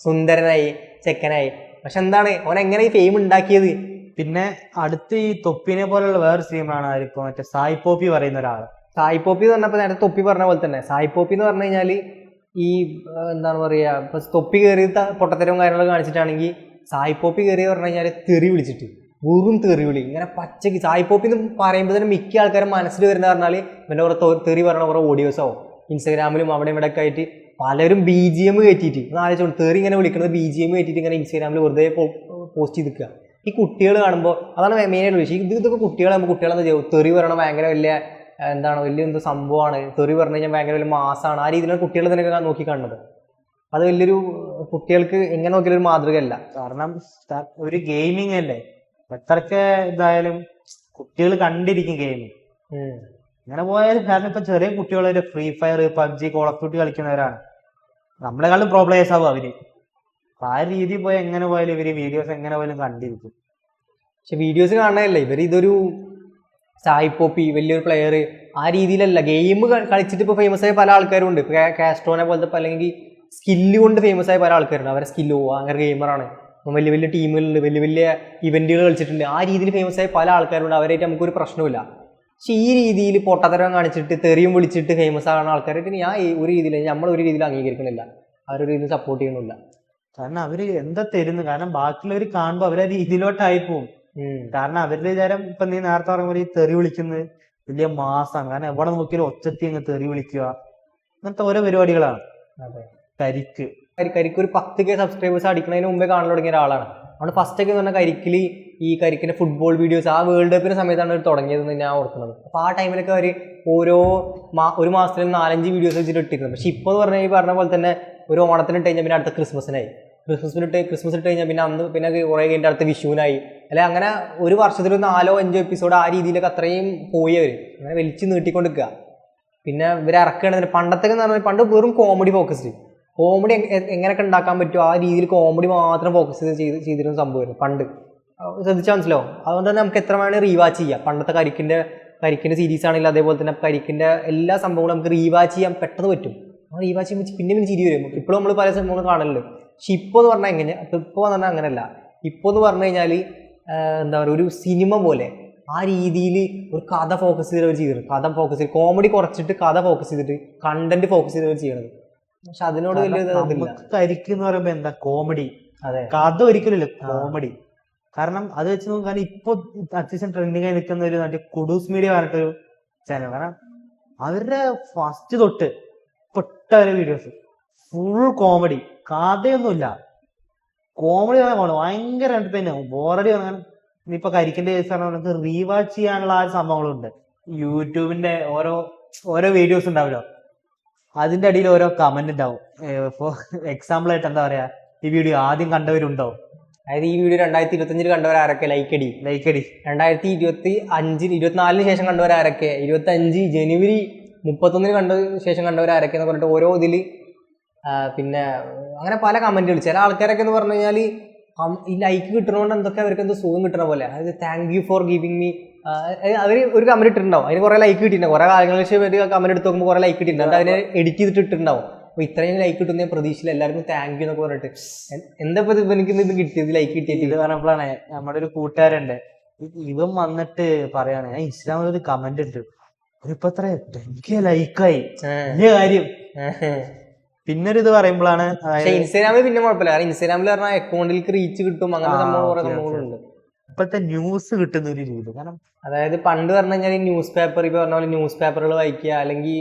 Speaker 2: സുന്ദരനായി ചെക്കനായി. പക്ഷെ എന്താണ് ഓൻ എങ്ങനെ ഈ ഫെയിം ഉണ്ടാക്കിയത്?
Speaker 1: പിന്നെ അടുത്ത് ഈ തൊപ്പിനെ പോലുള്ള വേറെ സ്ട്രീമറാണ് ആയിരിക്കും മറ്റേ സായി പോപ്പി പറയുന്ന ഒരാൾ.
Speaker 2: സായി പോപ്പി എന്ന് പറഞ്ഞപ്പോൾ നേരത്തെ തൊപ്പി പറഞ്ഞ പോലെ തന്നെ സായി പോപ്പി എന്ന് പറഞ്ഞു കഴിഞ്ഞാൽ ഈ എന്താണ് പറയുക, ഇപ്പൊ തൊപ്പി കയറി പൊട്ടത്തരവും കാര്യങ്ങളൊക്കെ കാണിച്ചിട്ടാണെങ്കിൽ സായി പോപ്പി കയറി പറഞ്ഞു കഴിഞ്ഞാൽ തെറി വിളിച്ചിട്ട് വെറും തെറി വിളി ഇങ്ങനെ പച്ചക്ക്. സായി പോപ്പി എന്ന് പറയുമ്പോൾ തന്നെ മിക്ക ആൾക്കാരും മനസ്സിൽ വരുന്ന പറഞ്ഞാൽ പിന്നെ കുറേ തെറി പറഞ്ഞ കുറേ ഓഡിയോസോ ഇൻസ്റ്റാഗ്രാമിലും അവിടെ ഇവിടെ ഒക്കെ ആയിട്ട് പലരും BGM കയറ്റിയിട്ട് ആലോചിച്ചോണ്ട് തെറി ഇങ്ങനെ വിളിക്കുന്നത് BGM കയറ്റിയിട്ട് ഇങ്ങനെ ഇൻസ്റ്റാഗ്രാമിൽ വെറുതെ പോസ്റ്റ് ചെയ്ത് നിൽക്കുക. ഈ കുട്ടികൾ കാണുമ്പോൾ അതാണ് മെയിനായിട്ട് വിഷയം. ഇതൊക്കെ കുട്ടികളാകുമ്പോൾ കുട്ടികളെന്താ ചെയ്യും, തെറി പറയണ ഭയങ്കര വലിയ എന്താണ്, വലിയ എന്തോ സംഭവമാണ്, തെറി പറഞ്ഞു കഴിഞ്ഞാൽ ഭയങ്കര വലിയ മാസമാണ്, ആ രീതിയിലാണ് കുട്ടികൾ ഇതിനൊക്കെ നോക്കി കാണുന്നത്. അത് വലിയൊരു കുട്ടികൾക്ക് എങ്ങനെ നോക്കിയാലും ഒരു മാതൃകയല്ല.
Speaker 1: കാരണം ഒരു ഗെയിമിങ് അല്ലേ, എത്രയൊക്കെ ഇതായാലും കുട്ടികൾ കണ്ടിരിക്കും ഗെയിമിങ്. ഇങ്ങനെ പോയാലും കാരണം ഇപ്പൊ ചെറിയ കുട്ടികളൊരു free fire, PUBG, call of duty കളിക്കുന്നവരാണ്. നമ്മളെക്കാളും പ്രോ പ്ലേയേഴ്സ് ആവും അവര്. ആ രീതിയിൽ പോയി എങ്ങനെ പോയാലും ഇവര് വീഡിയോസ് എങ്ങനെ പോയാലും കണ്ടിരിക്കും.
Speaker 2: പക്ഷെ വീഡിയോസ് കാണാനല്ലേ ഇതൊരു സായി പോപ്പി വലിയൊരു പ്ലെയർ ആ രീതിയിലല്ല. ഗെയിം കളിച്ചിട്ട് ഇപ്പോൾ ഫേമസ് ആയ പല ആൾക്കാരും ഉണ്ട്. ഇപ്പോൾ കാസ്ട്രോനെ പോലത്തെ അല്ലെങ്കിൽ സ്കില്ല് കൊണ്ട് ഫേമസ് ആയ പല ആൾക്കാരുണ്ട്. അവരെ സ്കില്ലോ അങ്ങനെ ഗെയിമറാണ്, വലിയ വലിയ ടീമുകളുണ്ട്, വലിയ വലിയ ഇവന്റുകൾ കളിച്ചിട്ടുണ്ട്. ആ രീതിയിൽ ഫേമസ് ആയ പല ആൾക്കാരുണ്ട്. അവരായിട്ട് നമുക്കൊരു പ്രശ്നമില്ല. പക്ഷെ ഈ രീതിയിൽ പൊട്ടത്തരം കാണിച്ചിട്ട് തെറിയും വിളിച്ചിട്ട് ഫേമസ് ആകുന്ന ആൾക്കാരായിട്ട് ഞാൻ ഒരു രീതിയിൽ നമ്മളൊരു രീതിയിൽ അംഗീകരിക്കുന്നില്ല, അവരൊരു രീതിയിൽ സപ്പോർട്ട് ചെയ്യുന്നില്ല.
Speaker 1: കാരണം അവര് എന്താ തരുന്നു, കാരണം ബാക്കിയുള്ളവർ കാണുമ്പോൾ അവരെ രീതിയിലോട്ടായി പോവും. കാരണം അവരുടെ വിചാരം ഇപ്പൊ നീ നേരത്തെ പറഞ്ഞ പോലെ ഈ തെറി വിളിക്കുന്നത് വലിയ മാസാണ്. കാരണം എവിടെ നോക്കിയാലും ഒച്ചത്തി അങ്ങ് തെറി വിളിക്കുക, അങ്ങനത്തെ ഓരോ പരിപാടികളാണ്. കരിക്ക്
Speaker 2: ഒരു 10K സബ്സ്ക്രൈബേഴ്സ് അടിക്കുന്നതിന് മുമ്പേ കാണാൻ തുടങ്ങിയ ഒരാളാണ്. അവിടെ ഫസ്റ്റ് ഒക്കെ എന്ന് പറഞ്ഞാൽ കരിക്കിന്റെ ഫുട്ബോൾ വീഡിയോസ് ആ വേൾഡ് കപ്പിന്റെ സമയത്താണ് അവർ തുടങ്ങിയതെന്ന് ഞാൻ ഓർക്കുന്നത്. അപ്പൊ ആ ടൈമിലൊക്കെ അവർ ഒരു മാസത്തിൽ 4-5 വീഡിയോസ് വെച്ചിട്ട് ഇട്ടിരുന്നത്. പക്ഷെ ഇപ്പോൾ എന്ന് പറഞ്ഞാൽ ഈ പറഞ്ഞ പോലെ തന്നെ ഒരു ഓണത്തിന് ഇട്ട് കഴിഞ്ഞാൽ പിന്നെ അടുത്ത ക്രിസ്മസ് ഇട്ട് കഴിഞ്ഞാൽ പിന്നെ കുറെ കഴിഞ്ഞ അടുത്ത വിഷുവിനായി, അല്ലെ അങ്ങനെ ഒരു വർഷത്തിൽ 4-5 എപ്പിസോഡ് ആ രീതിയിലൊക്കെ അത്രയും പോയി അവർ അങ്ങനെ വലിച്ചു നീട്ടിക്കൊണ്ടിരിക്കുക. പിന്നെ ഇവർ ഇറക്കുകയാണെങ്കിൽ പണ്ടത്തെ എന്ന് പറഞ്ഞാൽ പണ്ട് വെറും കോമഡി എങ്ങനെയൊക്കെ ഉണ്ടാക്കാൻ പറ്റുമോ ആ രീതിയിൽ കോമഡി മാത്രം ഫോക്കസ് ചെയ്തിരുന്ന സംഭവമായിരുന്നു പണ്ട്. ശ്രദ്ധിച്ചാൽ മനസ്സിലാവും. അതുകൊണ്ട് തന്നെ നമുക്ക് എത്ര വേണമെങ്കിൽ റീവാച്ച് ചെയ്യാം. പണ്ടത്തെ കരിക്കിന്റെ സീരീസ് ആണെങ്കിൽ അതേപോലെ തന്നെ കരിക്കിന്റെ എല്ലാ സംഭവങ്ങളും നമുക്ക് റീവാച്ച് ചെയ്യാൻ പെട്ടെന്ന് പറ്റും. ആ റീവാച്ച് ചെയ്യുമ്പോൾ പിന്നെ ചിരി വരും. ഇപ്പോഴും നമ്മൾ പല സംഭവങ്ങളും കാണലുണ്ട്. പക്ഷെ ഇപ്പോൾ എന്ന് പറഞ്ഞാൽ ഇപ്പോൾ പറഞ്ഞാൽ അങ്ങനെയല്ല. ഇപ്പോൾ എന്ന് പറഞ്ഞു കഴിഞ്ഞാൽ എന്താ പറയുക, ഒരു സിനിമ പോലെ ആ രീതിയിൽ ഒരു കഥ ഫോക്കസ് ചെയ്തിട്ട് കോമഡി കുറച്ചിട്ട് കഥ ഫോക്കസ് ചെയ്തിട്ട് കണ്ടന്റ് ഫോക്കസ് ചെയ്തവർ ചെയ്യണത്. പക്ഷെ അതിനോട് വലിയ
Speaker 1: കരിക്ക് എന്ന് പറയുമ്പോ എന്താ കോമഡി, കഥ ഒരിക്കലില്ല കോമഡി. കാരണം അത് വെച്ച് നോക്കാൻ ഇപ്പൊ അത്യാവശ്യം ട്രെൻഡിങ് ആയി നിൽക്കുന്ന ഒരു മറ്റേ കുഡൂസ് മീഡിയ പറഞ്ഞിട്ടൊരു ചാനൽ. കാരണം അവരുടെ ഫസ്റ്റ് തൊട്ട് പൊട്ട വരെ വീഡിയോസ് ഫുൾ കോമഡി, കഥയൊന്നുമില്ല, കോമഡി ഭയങ്കര എന്റർടൈൻ ആവും. ബോറടി വന്നാൽ ഇപ്പൊ കരിക്കിന്റെ കേസ് പറഞ്ഞാൽ റീവാച്ച് ചെയ്യാനുള്ള ആ സംഭവങ്ങളുണ്ട്. യൂട്യൂബിന്റെ ഓരോ വീഡിയോസ് ഉണ്ടാവല്ലോ, അതിന്റെ അടിയിൽ ഓരോ കമന്റ് ഉണ്ടാവും. ഇപ്പൊ എക്സാമ്പിൾ ആയിട്ട് എന്താ പറയാ, ഈ വീഡിയോ ആദ്യം കണ്ടവരുണ്ടോ,
Speaker 2: അതായത് ഈ വീഡിയോ 2025 കണ്ടവരാരൊക്കെ ലൈക്കടി 2024 ശേഷം കണ്ടവരാരൊക്കെ, 25 ജനുവരി 31 കണ്ട ശേഷം കണ്ടവരാരൊക്കെ എന്ന് പറഞ്ഞിട്ട് ഓരോ ഇതിൽ പിന്നെ അങ്ങനെ പല കമന്റുകൾ. ചില ആൾക്കാരൊക്കെ എന്ന് പറഞ്ഞു കഴിഞ്ഞാൽ ഈ ലൈക്ക് കിട്ടണോണ്ട് എന്തൊക്കെ അവർക്ക് എന്തോ സുഖം കിട്ടണ പോലെ, അതായത് thank you for giving me. അവർ ഒരു കമന്റ് ഇട്ടിട്ടുണ്ടാവും, അതിന് കുറെ ലൈക്ക് കിട്ടിയിട്ടുണ്ടാവും. കുറെ കാലങ്ങൾക്ക് ശേഷം കമന്റ് എടുത്ത് നോക്കുമ്പോൾ കുറെ ലൈക്ക് കിട്ടിയിട്ടുണ്ട്, അതിനെ എഡിറ്റ് ചെയ്തിട്ട് ഇട്ടിട്ടുണ്ടാവും. അപ്പൊ ഇത്രയും ലൈക്ക് കിട്ടുന്ന പ്രതീക്ഷയിൽ എല്ലാവർക്കും താങ്ക് യു എന്നൊക്കെ പറഞ്ഞിട്ട് എന്താ എനിക്ക് ഇത് കിട്ടിയത്, ലൈക്ക് കിട്ടിയത്.
Speaker 1: ഇത് പറഞ്ഞപ്പോഴാണ് നമ്മുടെ ഒരു കൂട്ടുകാരുണ്ട്, ഇവൻ വന്നിട്ട് പറയാണ് ഞാൻ ഇൻസ്റ്റാഗ്രാമിൽ ഒരു കമന്റ് ഇട്ടു, ഇപ്പൊ എത്ര 10K ലൈക്കായി, വലിയ കാര്യം. പിന്നൊരു ഇത് പറയുമ്പോഴാണ്
Speaker 2: ഇൻസ്റ്റാഗ്രാമിൽ പിന്നെ കുഴപ്പമില്ല, കാരണം ഇൻസ്റ്റാഗ്രാമിൽ പറഞ്ഞാൽ അക്കൗണ്ടിലേക്ക് റീച്ച് കിട്ടും, അങ്ങനെ സംഭവങ്ങളുണ്ട്.
Speaker 1: ഇപ്പോഴത്തെ ന്യൂസ് കിട്ടുന്ന ഒരു രീതി. കാരണം
Speaker 2: അതായത് പണ്ട് പറഞ്ഞു കഴിഞ്ഞാൽ ന്യൂസ് പേപ്പർ, ഇപ്പൊ പറഞ്ഞ പോലെ ന്യൂസ് പേപ്പറുകൾ വായിക്കുക, അല്ലെങ്കിൽ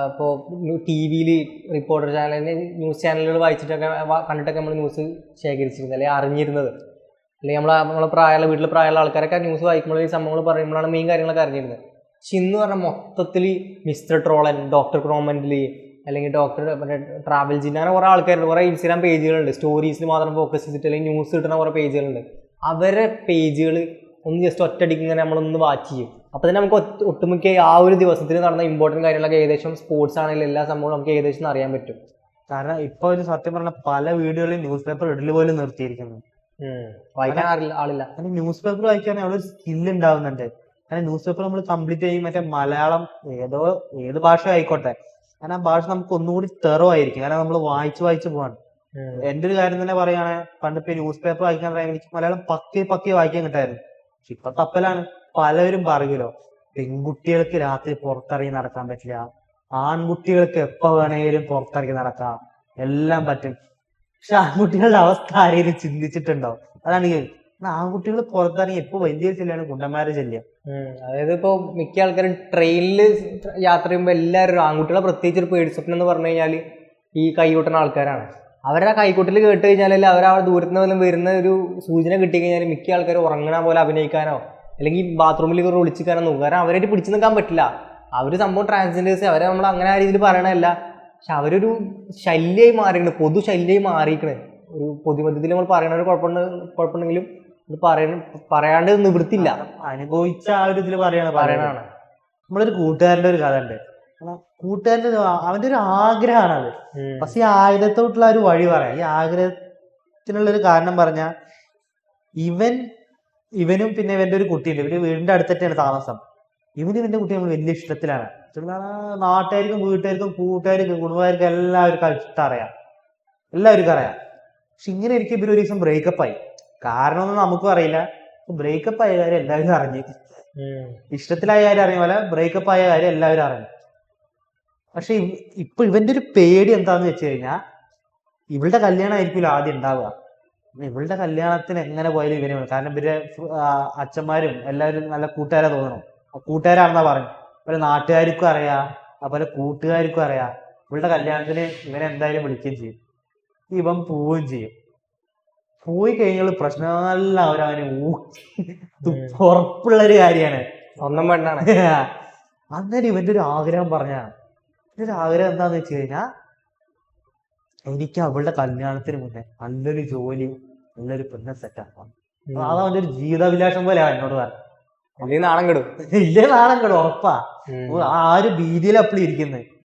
Speaker 2: ഇപ്പോൾ TV റിപ്പോർട്ടർ ചാനൽ ന്യൂസ് ചാനലുകൾ വായിച്ചിട്ടൊക്കെ കണ്ടിട്ടൊക്കെ നമ്മൾ ന്യൂസ് ശേഖരിച്ചിരുന്നത് അല്ലെങ്കിൽ അറിഞ്ഞിരുന്നത്. അല്ലെങ്കിൽ നമ്മളെ വീട്ടിൽ പ്രായമുള്ള ആൾക്കാരൊക്കെ ന്യൂസ് വായിക്കുമ്പോൾ ഈ സംഭവങ്ങൾ പറയുമ്പോഴാണ് മെയിൻ കാര്യങ്ങളൊക്കെ അറിഞ്ഞിരുന്നത്. പക്ഷെ ഇന്ന് പറഞ്ഞാൽ മൊത്തത്തിൽ മിസ്റ്റർ ട്രോളൻ, ഡോക്ടർ ക്രോമന്റലി, അല്ലെങ്കിൽ മറ്റേ ട്രാവൽ ജിന്ന, അങ്ങനെ കുറേ ആൾക്കാരുണ്ട്. കുറേ ഇൻസ്റ്റാഗ്രാം പേജുകളുണ്ട്, സ്റ്റോറീസിൽ മാത്രം ഫോക്കസ് ചെയ്തിട്ട് അല്ലെങ്കിൽ ന്യൂസ് കിട്ടുന്ന കുറേ പേജുകളുണ്ട്. അവരെ പേജുകൾ ഒന്ന് ജസ്റ്റ് ഒറ്റയടിക്ക് ഇങ്ങനെ നമ്മളൊന്ന് വാച്ച് ചെയ്യും. അപ്പോൾ തന്നെ നമുക്ക് ഒട്ടുമിക്ക ആ ഒരു ദിവസത്തിൽ നടന്ന ഇമ്പോർട്ടൻറ്റ് കാര്യങ്ങളൊക്കെ ഏകദേശം സ്പോർട്സ് ആണെങ്കിലും എല്ലാ സംഭവങ്ങളും നമുക്ക് ഏകദേശം അറിയാൻ പറ്റും.
Speaker 1: കാരണം ഇപ്പൊ ഒരു സത്യം പറഞ്ഞ പല വീടുകളിലും ന്യൂസ് പേപ്പർ ഇടല് പോലും നിർത്തിയിരിക്കുന്നു.
Speaker 2: വായിക്കാൻ ആളില്ല.
Speaker 1: കാരണം ന്യൂസ് പേപ്പർ വായിക്കുകയാണെങ്കിൽ അവിടെ ഒരു സ്കിൽ ഉണ്ടാവുന്നുണ്ട്. കാരണം ന്യൂസ് പേപ്പർ നമ്മൾ കംപ്ലീറ്റ് ചെയ്യും, മറ്റേ മലയാളം ഏത് ഭാഷ ആയിക്കോട്ടെ, കാരണം ആ ഭാഷ നമുക്ക് ഒന്നുകൂടി തെറവായിരിക്കും. കാരണം നമ്മൾ വായിച്ച് പോവാണ്. എന്റെ ഒരു കാര്യം തന്നെ പറയുകയാണെങ്കിൽ പണ്ട് ഇപ്പൊ ന്യൂസ് പേപ്പർ വായിക്കാൻ എനിക്ക് മലയാളം പക്കി വായിക്കാൻ കിട്ടായിരുന്നു. പക്ഷെ ഇപ്പൊ തപ്പലാണ്. പലവരും പറയുമല്ലോ, പെൺകുട്ടികൾക്ക് രാത്രി പുറത്തിറങ്ങി നടക്കാൻ പറ്റില്ല, ആൺകുട്ടികൾക്ക് എപ്പോ വേണേലും പുറത്തിറങ്ങി നടക്കാം, എല്ലാം പറ്റും. പക്ഷെ ആൺകുട്ടികളുടെ അവസ്ഥ ആരെയും ചിന്തിച്ചിട്ടുണ്ടോ? അതാണ് ആൺകുട്ടികൾ പുറത്തിറങ്ങി എപ്പോ വലിയ ചെല്ലാണ് കുണ്ടന്മാരെ ശല്യം.
Speaker 2: അതായത് ഇപ്പൊ മിക്ക ആൾക്കാരും ട്രെയിനിൽ യാത്ര ചെയ്യുമ്പോൾ എല്ലാവരും ആൺകുട്ടികളെ പ്രത്യേകിച്ച് ഒരു പേടി സ്വപ്നം എന്ന് പറഞ്ഞു കഴിഞ്ഞാൽ ഈ കൈകൊട്ടുന്ന ആൾക്കാരാണ്. അവരുടെ കൈകൊട്ടിൽ കേട്ട് കഴിഞ്ഞാൽ അവർ ആ ദൂരത്ത് നിന്ന് വരുന്ന ഒരു സൂചന കിട്ടി കഴിഞ്ഞാൽ മിക്ക ആൾക്കാരും ഉറങ്ങണ പോലെ അഭിനയിക്കാനോ അല്ലെങ്കിൽ ബാത്റൂമിൽ കയറി ഒളിച്ചിക്കാനോ നോക്കും. കാരണം അവരായിട്ട് പിടിച്ചു നിൽക്കാൻ പറ്റില്ല. അവര് സംഭവം ട്രാൻസ്ജെൻഡേഴ്സ്, അവരെ നമ്മൾ അങ്ങനെ ആ രീതിയിൽ പറയണതല്ല. പക്ഷെ അവരൊരു ശല്യമായി മാറിക്കണ്, പൊതു ശല്യമായി മാറിക്കണ്. ഒരു പൊതുമധ്യത്തിൽ നമ്മൾ പറയണ ഒരു കുഴപ്പമുണ്ടെങ്കിലും ഇത് പറയാണ്ട് നിവൃത്തില്ല.
Speaker 1: അനുഭവിച്ച ആ ഒരു ഇതിൽ
Speaker 2: പറയണതാണ്.
Speaker 1: നമ്മളൊരു കൂട്ടുകാരന്റെ ഒരു കഥ ഉണ്ട്. കൂട്ടുകാരന്റെ അവന്റെ ഒരു ആഗ്രഹമാണ് അത്. പക്ഷെ ഈ ആഗ്രഹത്തോട്ടുള്ള ഒരു വഴി പറയാം. ഈ ആഗ്രഹത്തിനുള്ള ഒരു കാരണം പറഞ്ഞാൽ ഇവനും പിന്നെ ഇവന്റെ ഒരു കുട്ടിയുണ്ട്. ഇവര് വീടിന്റെ അടുത്തൊക്കെയാണ് താമസം. ഇവന്റെ കുട്ടി നമ്മൾ വലിയ ഇഷ്ടത്തിലാണ്. നാട്ടുകാർക്കും വീട്ടുകാർക്കും കൂട്ടുകാർക്കും കുടുംബക്കാർക്കും എല്ലാവർക്കും ഇഷ്ടം എല്ലാവർക്കും അറിയാം. പക്ഷെ ഇങ്ങനെ എനിക്ക് ഇവര് ഒരു ദിവസം ബ്രേക്കപ്പ് ആയി. കാരണമൊന്നും നമുക്കും അറിയില്ല. ബ്രേക്കപ്പ് ആയ കാര്യം എല്ലാവരും അറിഞ്ഞു. ഇഷ്ടത്തിലായ കാര്യം അറിഞ്ഞ പോലെ ബ്രേക്കപ്പ് ആയ കാര്യം എല്ലാവരും അറിഞ്ഞു. പക്ഷെ ഇപ്പൊ ഇവന്റെ ഒരു പേടി എന്താന്ന് വെച്ച് കഴിഞ്ഞാൽ ഇവളുടെ കല്യാണം ആയിരിക്കില്ല ആദ്യം ഉണ്ടാവുക. ഇവളുടെ കല്യാണത്തിന് എങ്ങനെ പോയാലും ഇവന് വേണം. കാരണം ഇവരെ അച്ഛന്മാരും എല്ലാവരും നല്ല കൂട്ടുകാരെ തോന്നണം. കൂട്ടുകാരാണെന്നാ പറഞ്ഞു. അതുപോലെ നാട്ടുകാർക്കും അറിയാം, അതുപോലെ കൂട്ടുകാർക്കും അറിയാം. ഇവളുടെ കല്യാണത്തിന് ഇവനെ എന്തായാലും വിളിക്കുകയും ചെയ്യും. ഇവൻ പോവുകയും ചെയ്യും. പോയി കഴിഞ്ഞാൽ പ്രശ്നമെല്ലാം അവരവന് ഉറപ്പുള്ളൊരു കാര്യമാണ്.
Speaker 2: സ്വന്തം പെണ്ണാണ്.
Speaker 1: അന്നേരം ഇവന്റെ ഒരു ആഗ്രഹം പറഞ്ഞാണ്. ഇവന്റെ ഒരു ആഗ്രഹം എന്താന്ന് വെച്ച് കഴിഞ്ഞാൽ എനിക്ക് അവളുടെ കല്യാണത്തിന് മുന്നേ നല്ലൊരു ജോലി, നല്ലൊരു പെണ്ണെ സെറ്റാക്കണം. അത് അവന്റെ ഒരു ജീവിതാഭിലാഷം പോലെയാണ് എന്നോട് പറഞ്ഞു.
Speaker 2: നാണം കെടും.
Speaker 1: ഇല്ലേ നാണം കെടും ഉറപ്പാ. ആ ഒരു ഭീതിയിൽ അപ്പളി ഇരിക്കുന്നത്.